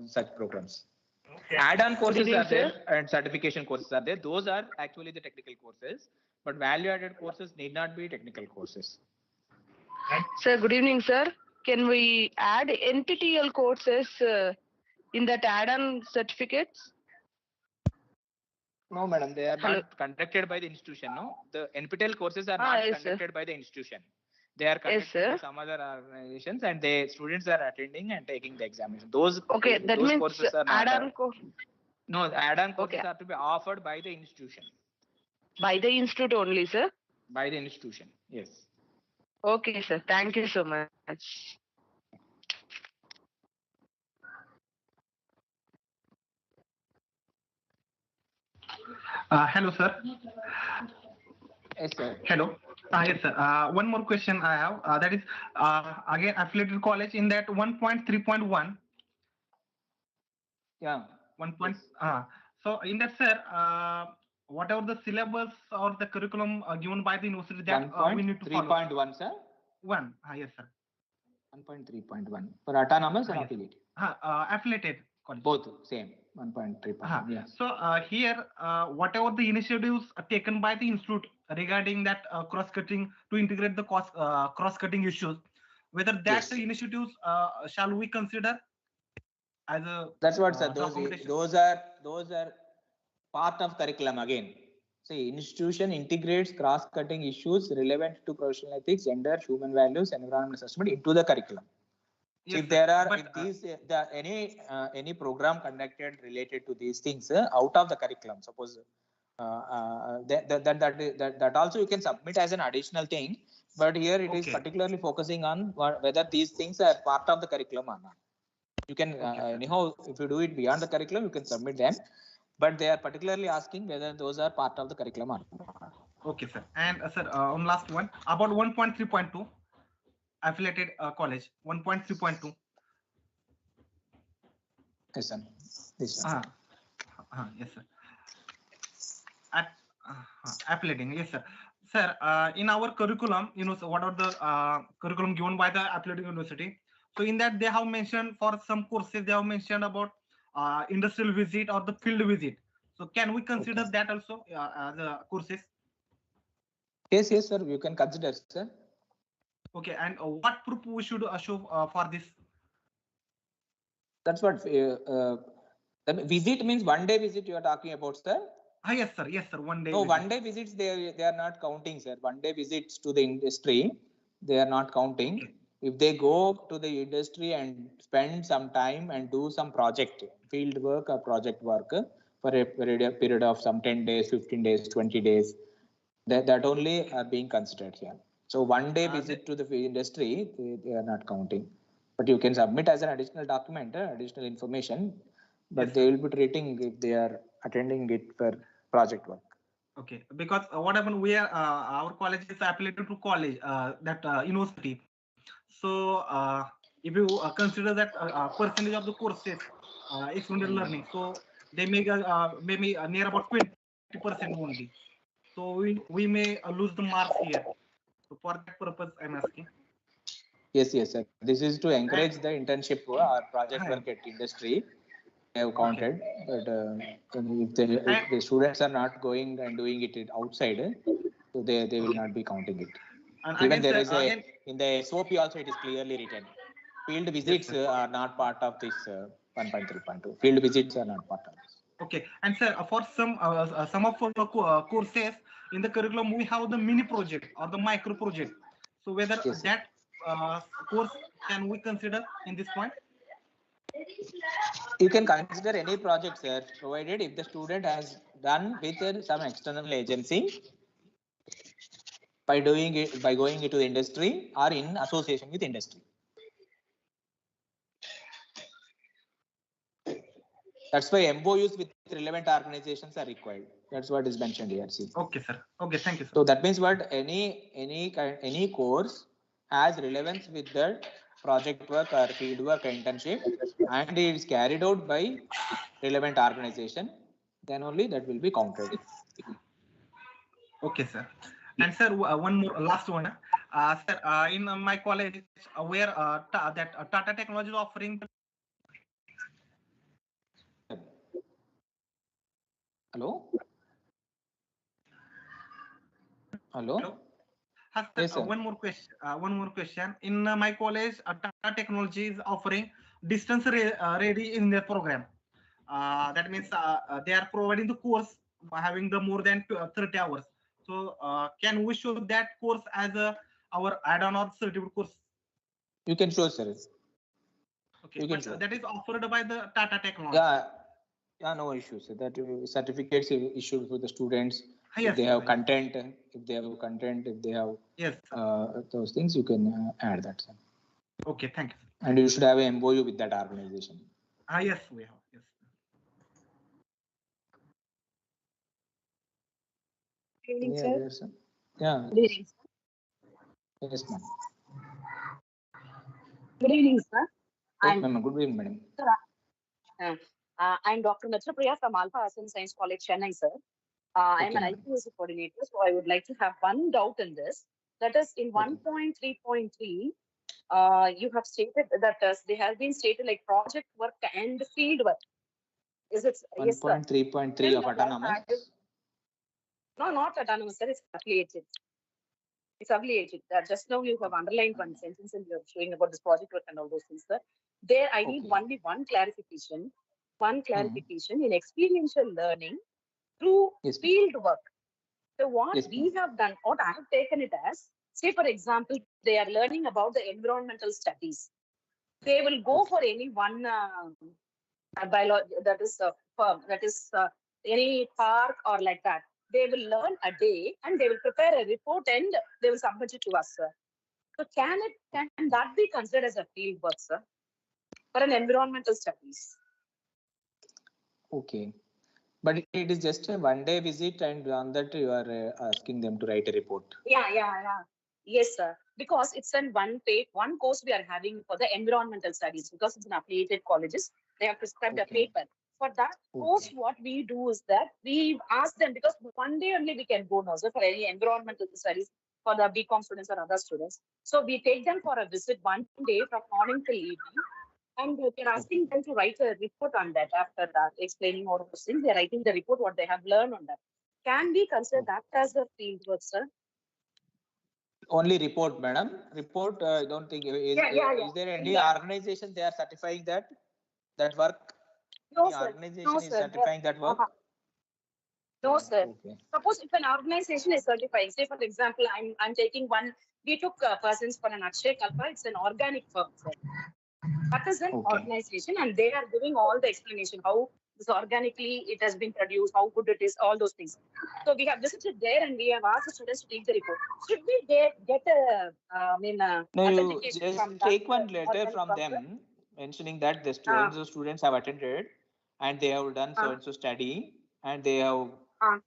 such programs. Okay. Add-on courses are there and certification courses are there. Those are actually the technical courses, but value-added courses need not be technical courses. Sir, good evening, sir. Can we add NPTEL courses in that add-on certificates? No, madam, they are not conducted by the institution. No, the NPTEL courses are not conducted by the institution. They are conducted by some other organizations, and the students are attending and taking the examination. Those that means courses are add-on course. No, the add-on courses are to be offered by the institution. By the institute only, sir. By the institution, yes. Okay, sir. Thank you so much. Hello, sir. Yes, sir. Hello. Yes, sir. One more question I have. That is again affiliated college in that 1.3.1. Yeah. 1. So in that, sir, whatever the syllabus or the curriculum given by the university that we need to follow. 3.1, sir. 1. Yes, sir. 1.3.1 for autonomous and affiliated. Affiliated college. Both same. 1.3.1. Yes. So here, whatever the initiatives are taken by the institute regarding that cross-cutting to integrate the cross-cutting issues, whether that initiatives shall we consider as a that's what, sir. Those are part of curriculum again. See, institution integrates cross-cutting issues relevant to professional ethics, gender, human values, environmental assessment into the curriculum. Yes, if there are any program conducted related to these things out of the curriculum, suppose that also you can submit as an additional thing, but here it is particularly focusing on whether these things are part of the curriculum or not. You can anyhow, if you do it beyond the curriculum, you can submit them, but they are particularly asking whether those are part of the curriculum or not. Okay, sir. And sir, one last one about 1.3.2. affiliated college 1.3.2. Yes, sir. This one. Yes, sir. Affiliating, yes, sir. Sir, in our curriculum, so what are the curriculum given by the affiliated university? So in that they have mentioned for some courses they have mentioned about industrial visit or the field visit. So can we consider that also as courses? Yes, sir. You can consider, sir. Okay, and what proof we should show for this? That's what visit means. 1 day visit you are talking about, sir. Yes, sir. Yes, sir. 1 day. No, 1 day visits they are not counting, sir. 1 day visits to the industry they are not counting. Okay. If they go to the industry and spend some time and do some project, field work or project work for a period of some 10 days, 15 days, 20 days, that only are being considered here. So 1 day visit to the industry, they are not counting. But you can submit as an additional document, additional information, but they will be treating if they are attending it for project work. Okay, because what happened, we are our college is affiliated to college, university. So if you consider that percentage of the courses extended learning, so they make maybe near about 20% only. So we may lose the marks here. So for that purpose, I'm asking. Yes, sir. This is to encourage the internship or project work at industry. have counted, but if the students are not going and doing it outside, so they will not be counting it. And Even again, there sir, is a in the SOP also it is clearly written. Field visits are not part of this 1.3.2. Field visits are not part of this. Okay, and sir, for some of the courses in the curriculum, we have the mini project or the micro project. So whether that course can we consider in this point? You can consider any project, sir, provided if the student has done with some external agency by doing it, by going into the industry or in association with industry. That's why MOUs with relevant organizations are required. That's what is mentioned here. See. Okay, sir. Okay, thank you, sir. So that means what any course has relevance with the project work or field work or internship, and it is carried out by relevant organization, then only that will be counted. Okay, sir. And sir, one more last one. Sir, in my college, where Tata Technology is offering. Hello. Hello. Yes, sir. One more question. In my college, Tata Technology is offering distance ready in their program. That means they are providing the course by having the more than 30 hours. So can we show that course as our add-on or certificate course? You can show, sir. Okay, but that is offered by the Tata Technology. Yeah, no issues. That certificates issued for the students. Yes, if they have content, if they have those things, you can add that. Sir. Okay, thank you. And you should have an MOU with that organization. Yes, we have. Yes. Good evening, sir. Yeah. Good evening, sir. Yes, ma'am. Good evening, sir. Yes, ma'am. Good evening, madam. Sir, I'm Dr. Mitra Priya from Alpha Ascent Science College, Chennai, sir. I'm an IQAC coordinator, so I would like to have one doubt in this. That is, in 1.3.3, you have stated that they have been stated like project work and field work. Is it 1.3.3 of autonomous? No, not autonomous, sir. It's affiliated. It's affiliated. Just now you have underlined one sentence and you're showing about this project work and all those things, sir. There, I need only one clarification. In experiential learning through field work. So what we have done, what I have taken it as, say for example, they are learning about the environmental studies. They will go for any one biology, that is firm, that is any park or like that. They will learn a day and they will prepare a report and they will submit it to us, sir. So can that be considered as a field work, sir, for an environmental studies? Okay. But it is just a one-day visit, and on that you are asking them to write a report. Yeah. Yes, sir. Because it's one course we are having for the environmental studies, because it's an affiliated colleges. They have prescribed a paper. For that course, what we do is that we ask them, because one day only we can go now, sir, for any environmental studies for the BCom students or other students. So we take them for a visit one day from morning till evening. And we're asking them to write a report on that. After that, explaining all those things, they're writing the report, what they have learned on that. Can we consider that as a field work, sir? Only report, madam. Report, I don't think. Is there any organization they are certifying that work? No, any sir. organization is certifying that work? No, sir. Suppose if an organization is certifying, say for example, I'm taking one. We took persons for an Akshay Kalpa. It's an organic firm, sir. That is an organization, and they are giving all the explanation how this organically it has been produced, how good it is, all those things. So we have visited there, and we have asked the students to take the report. Should we get a no, you just take one letter from them mentioning that the students have attended and they have done so and so study and they have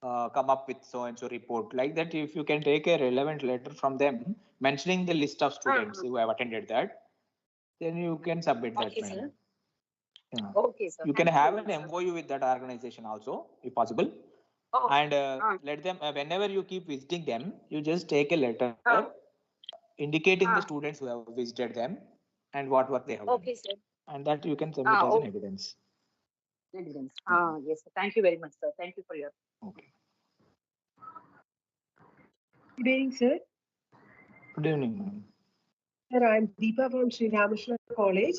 come up with so and so report. Like that, if you can take a relevant letter from them mentioning the list of students who have attended that, then you can submit that. Sir. Yeah. Okay, sir. You can have an MOU with that organization also, if possible. And let them, whenever you keep visiting them, you just take a letter indicating the students who have visited them and what work they have done. Sir. And that you can submit as an evidence. Residence. Ah, yes, sir. Thank you very much, sir. Thank you for your. Okay. Good evening, sir. Good evening, ma'am. Sir, I'm Deepa from Sri Ramakrishna College.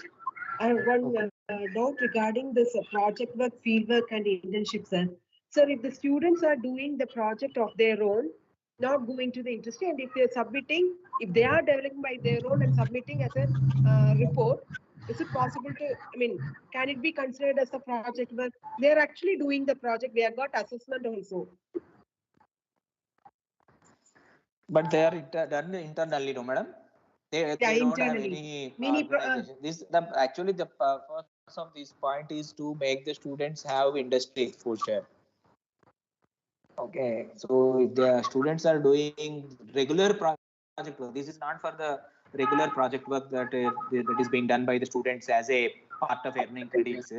I have one doubt regarding this project work, field work, and internship, sir. Sir, if the students are doing the project of their own, not going to the industry, and if they're submitting, if they are developing by their own and submitting as a report, is it possible to, I mean, can it be considered as a project work? They're actually doing the project, they have got assessment also. But they are done internally, no, madam. They don't have any organization. Actually the purpose of this point is to make the students have industry exposure. Okay, so if the students are doing regular project work, this is not for the regular project work that is being done by the students as a part of earning credits.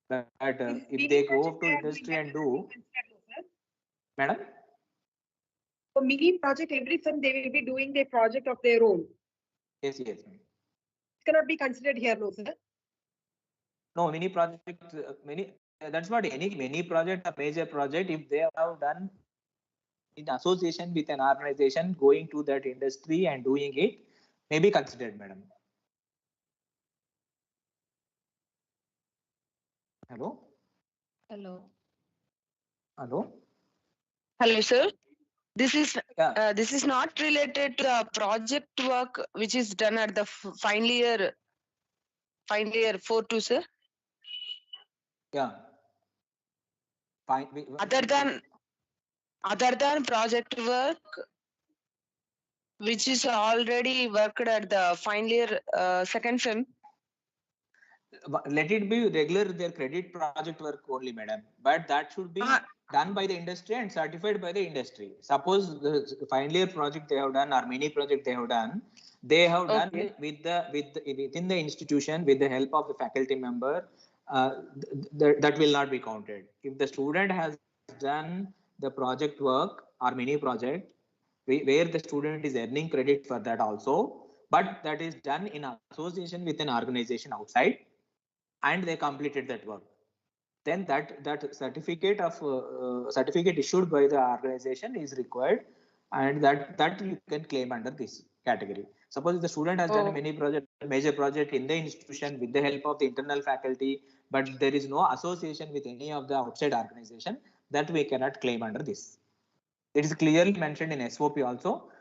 But if they go to industry and do, madam. For mini project, every sem they will be doing their project of their own. Yes. It cannot be considered here, no, sir. No, mini project, that's not any mini project, a major project. If they have done in association with an organization, going to that industry and doing it, may be considered, madam. Hello. Hello. Hello. Hello, sir. This is not related to the project work which is done at the final year 4-2, sir. Yeah. Fine. Other than project work, which is already worked at the final year second sem. Let it be regular their credit project work only, madam. But that should be done by the industry and certified by the industry. Suppose the final year project they have done or mini project they have done done within the institution with the help of the faculty member. That will not be counted. If the student has done the project work or mini project where the student is earning credit for that also, but that is done in association with an organization outside, and they completed that work, then that certificate issued by the organization is required, and that you can claim under this category. Suppose the student has done a major project in the institution with the help of the internal faculty, but there is no association with any of the outside organization, that we cannot claim under this. It is clearly mentioned in SOP also.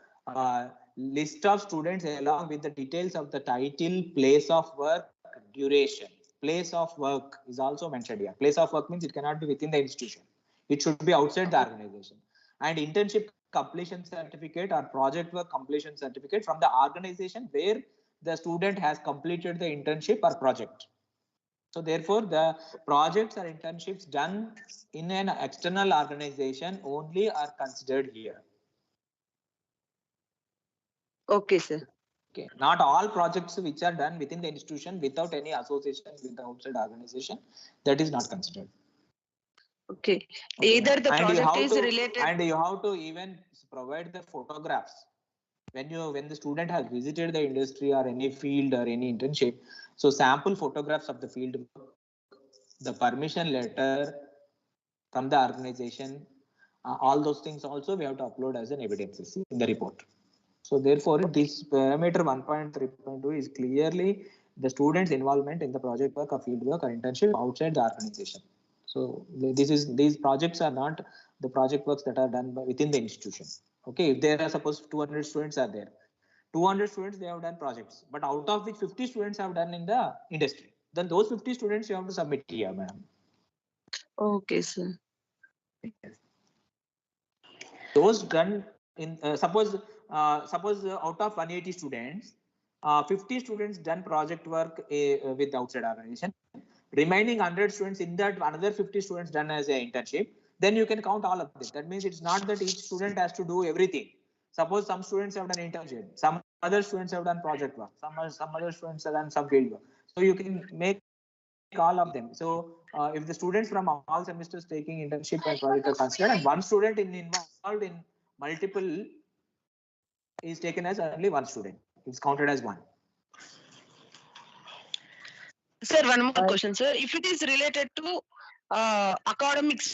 List of students along with the details of the title, place of work, duration. Place of work is also mentioned here. Place of work means it cannot be within the institution. It should be outside the organization. And internship completion certificate or project work completion certificate from the organization where the student has completed the internship or project. So therefore, the projects or internships done in an external organization only are considered here. Okay, sir. Okay, not all projects which are done within the institution without any association with the outside organization, that is not considered. Okay. Either the project is related, and you have to even provide the photographs when the student has visited the industry or any field or any internship. So sample photographs of the field work, the permission letter from the organization, all those things also we have to upload as an evidence in the report. So therefore, this parameter 1.3.2 is clearly the students' involvement in the project work or field work or internship outside the organization. So these projects are not the project works that are done within the institution. Okay, if there are suppose 200 students are there, 200 students they have done projects, but out of which 50 students have done in the industry. Then those 50 students you have to submit here, madam. Okay, sir. Yes. Those done in suppose out of 180 students, 50 students done project work with the outside organization. Remaining 100 students, in that another 50 students done as an internship. Then you can count all of this. That means it's not that each student has to do everything. Suppose some students have done internship, some other students have done project work, some other students have done some field work. So you can make all of them. So if the students from all semesters taking internship and project are considered, and one student involved in multiple is taken as only one student, it's counted as one. Sir, one more question, sir. If it is related to academics,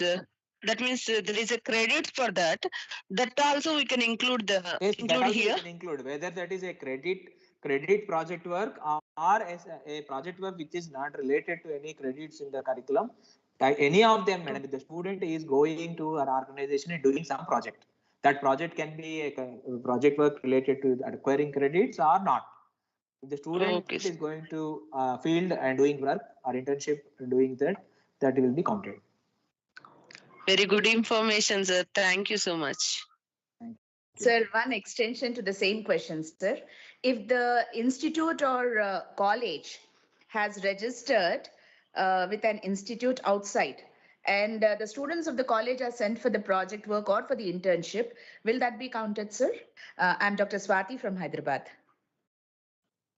that means there is a credit for that. That also we can include Yes, that also here. you can include whether that is a credit project work or as a project work which is not related to any credits in the curriculum. Any of them, madam, if the student is going to an organization and doing some project, that project can be a project work related to acquiring credits or not. If the student is going to field and doing work or internship and doing that will be counted. Very good information, sir. Thank you so much. Sir, one extension to the same question, sir. If the institute or college has registered with an institute outside and the students of the college are sent for the project work or for the internship, will that be counted, sir? I'm Dr. Swati from Hyderabad.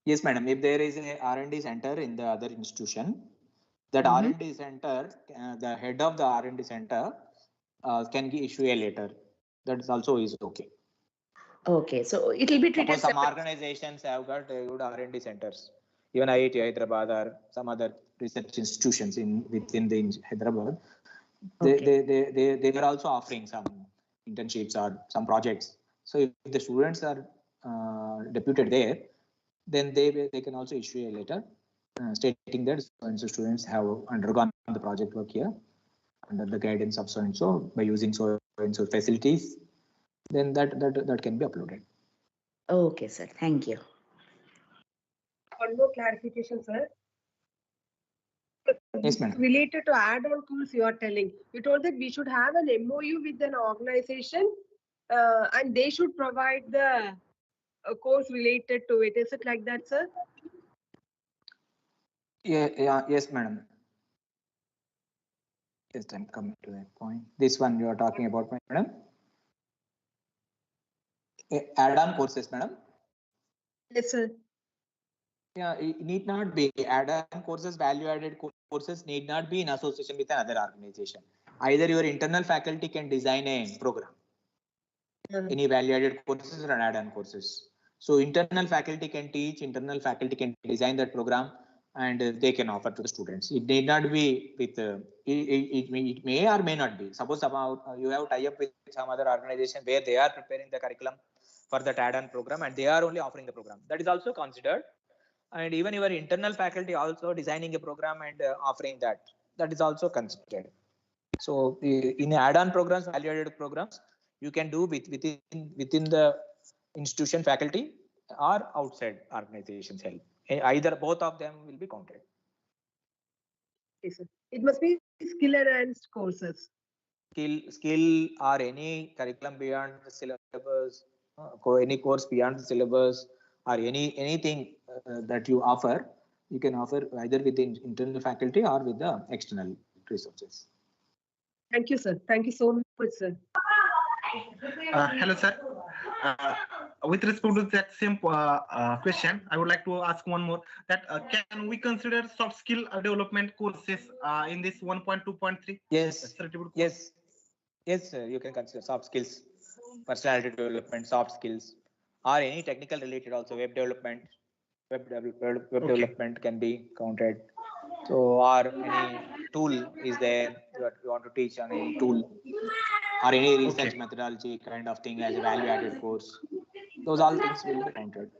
Yes, madam. If there is a R&D center in the other institution, that R&D center, the head of the R&D center can issue a letter. That is also is okay. Okay, so it will be treated. Some organizations have got good R&D centers. Even IIT Hyderabad or some other research institutions within the Hyderabad, they are also offering some internships or some projects. So if the students are deputed there, then they can also issue a letter stating that so students have undergone the project work here under the guidance of so and so by using so and so facilities. Then that can be uploaded. Okay, sir. Thank you. One more clarification, sir. Yes, madam. Related to add-on tools you are telling, you told that we should have an MOU with an organization and they should provide the course related to it. Is it like that, sir? Yes, madam. Yes, I'm coming to that point. This one you are talking about, madam. Add-on courses, madam. Yes, sir. Yeah, it need not be add-on courses, value-added courses need not be in association with another organization. Either your internal faculty can design a program, any value-added courses or add-on courses. So internal faculty can teach, internal faculty can design that program, and they can offer to the students. It need not be with, it may or may not be. Suppose you have tie-up with some other organization where they are preparing the curriculum for that add-on program and they are only offering the program. That is also considered. And even your internal faculty also designing a program and offering that is also considered. So in add-on programs, value-added programs, you can do within the institution faculty or outside organizations help. Either both of them will be counted. Yes, sir. It must be skill-enhanced courses. Skill or any curriculum beyond the syllabus, any course beyond the syllabus, or anything that you offer, you can offer either with the internal faculty or with the external resources. Thank you, sir. Thank you so much, sir. Hello, sir. With respect to that same question, I would like to ask one more. That can we consider soft skill development courses in this 1.2.3? Yes. Yes, sir. You can consider soft skills, personality development, soft skills, or any technical related also web development. Web development can be counted. So, or any tool is there you want to teach on any tool or any research methodology kind of thing as a value-added course. Those all things will be counted.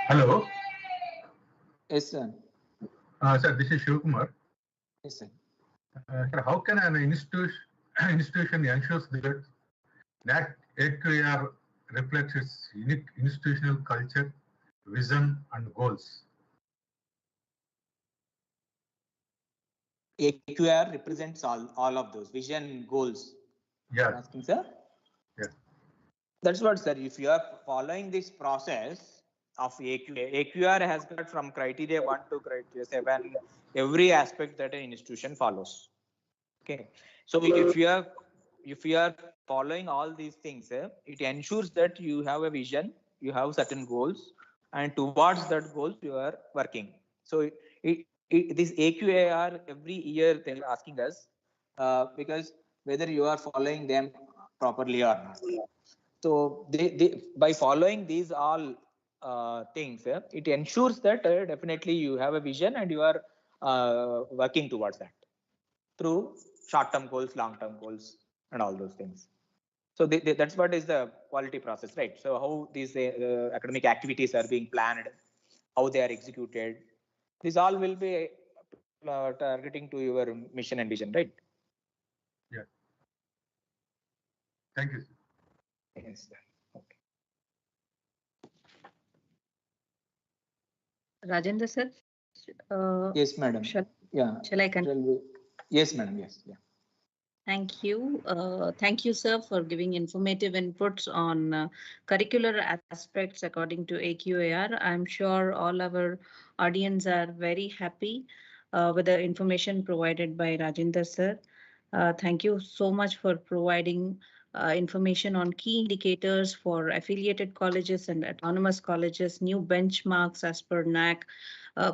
Hello. Yes, sir. Sir, this is Shivkumar. Yes, sir. Sir, how can an institution ensure that NAAC AQAR reflects its unique institutional culture, vision, and goals? AQAR represents all of those vision goals. Yeah. Asking, sir? Yeah. That's what, sir. If you are following this process of AQAR has got from criteria 1 to criteria 7, every aspect that an institution follows. Okay. So if you are following all these things, it ensures that you have a vision, you have certain goals, and towards that goals you are working. So this AQAR every year they're asking us because whether you are following them properly or not. So they by following these all things, it ensures that definitely you have a vision and you are working towards that through short-term goals, long-term goals, and all those things. So that's what is the quality process, right? So how these academic activities are being planned, how they are executed, this all will be targeting to your mission and vision, right? Yeah. Thank you, sir. Yes, sir. Okay. Rajendra sir? Yes, madam. Shall I continue? Yes, madam. Yes. Yeah. Thank you. Thank you, sir, for giving informative inputs on curricular aspects according to AQAR. I'm sure all our audience are very happy with the information provided by Rajendra sir. Thank you so much for providing information on key indicators for affiliated colleges and autonomous colleges, new benchmarks as per NAAC,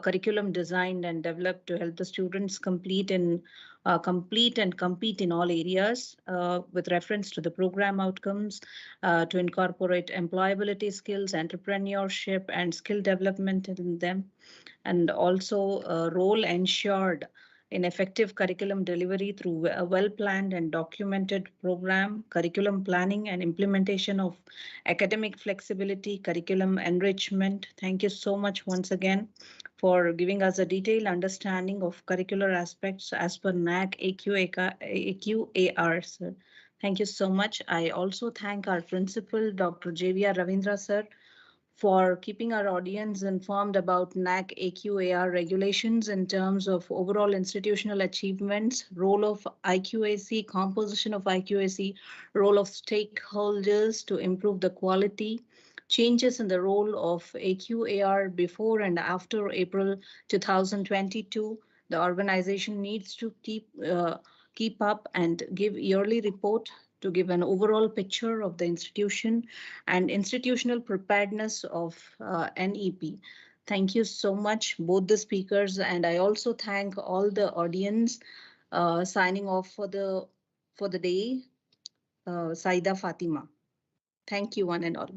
curriculum designed and developed to help the students complete and compete in all areas with reference to the program outcomes, to incorporate employability skills, entrepreneurship, and skill development in them, and also role ensured in effective curriculum delivery through a well-planned and documented program, curriculum planning and implementation of academic flexibility, curriculum enrichment. Thank you so much once again for giving us a detailed understanding of curricular aspects as per NAAC AQAR, sir. Thank you so much. I also thank our principal, Dr. JVR Ravindra, sir, for keeping our audience informed about NAAC AQAR regulations in terms of overall institutional achievements, role of IQAC, composition of IQAC, role of stakeholders to improve the quality, changes in the role of AQAR before and after April 2022. The organization needs to keep up and give yearly report to give an overall picture of the institution and institutional preparedness of NEP. Thank you so much, both the speakers, and I also thank all the audience signing off for the day, Saida Fatima. Thank you, one and all.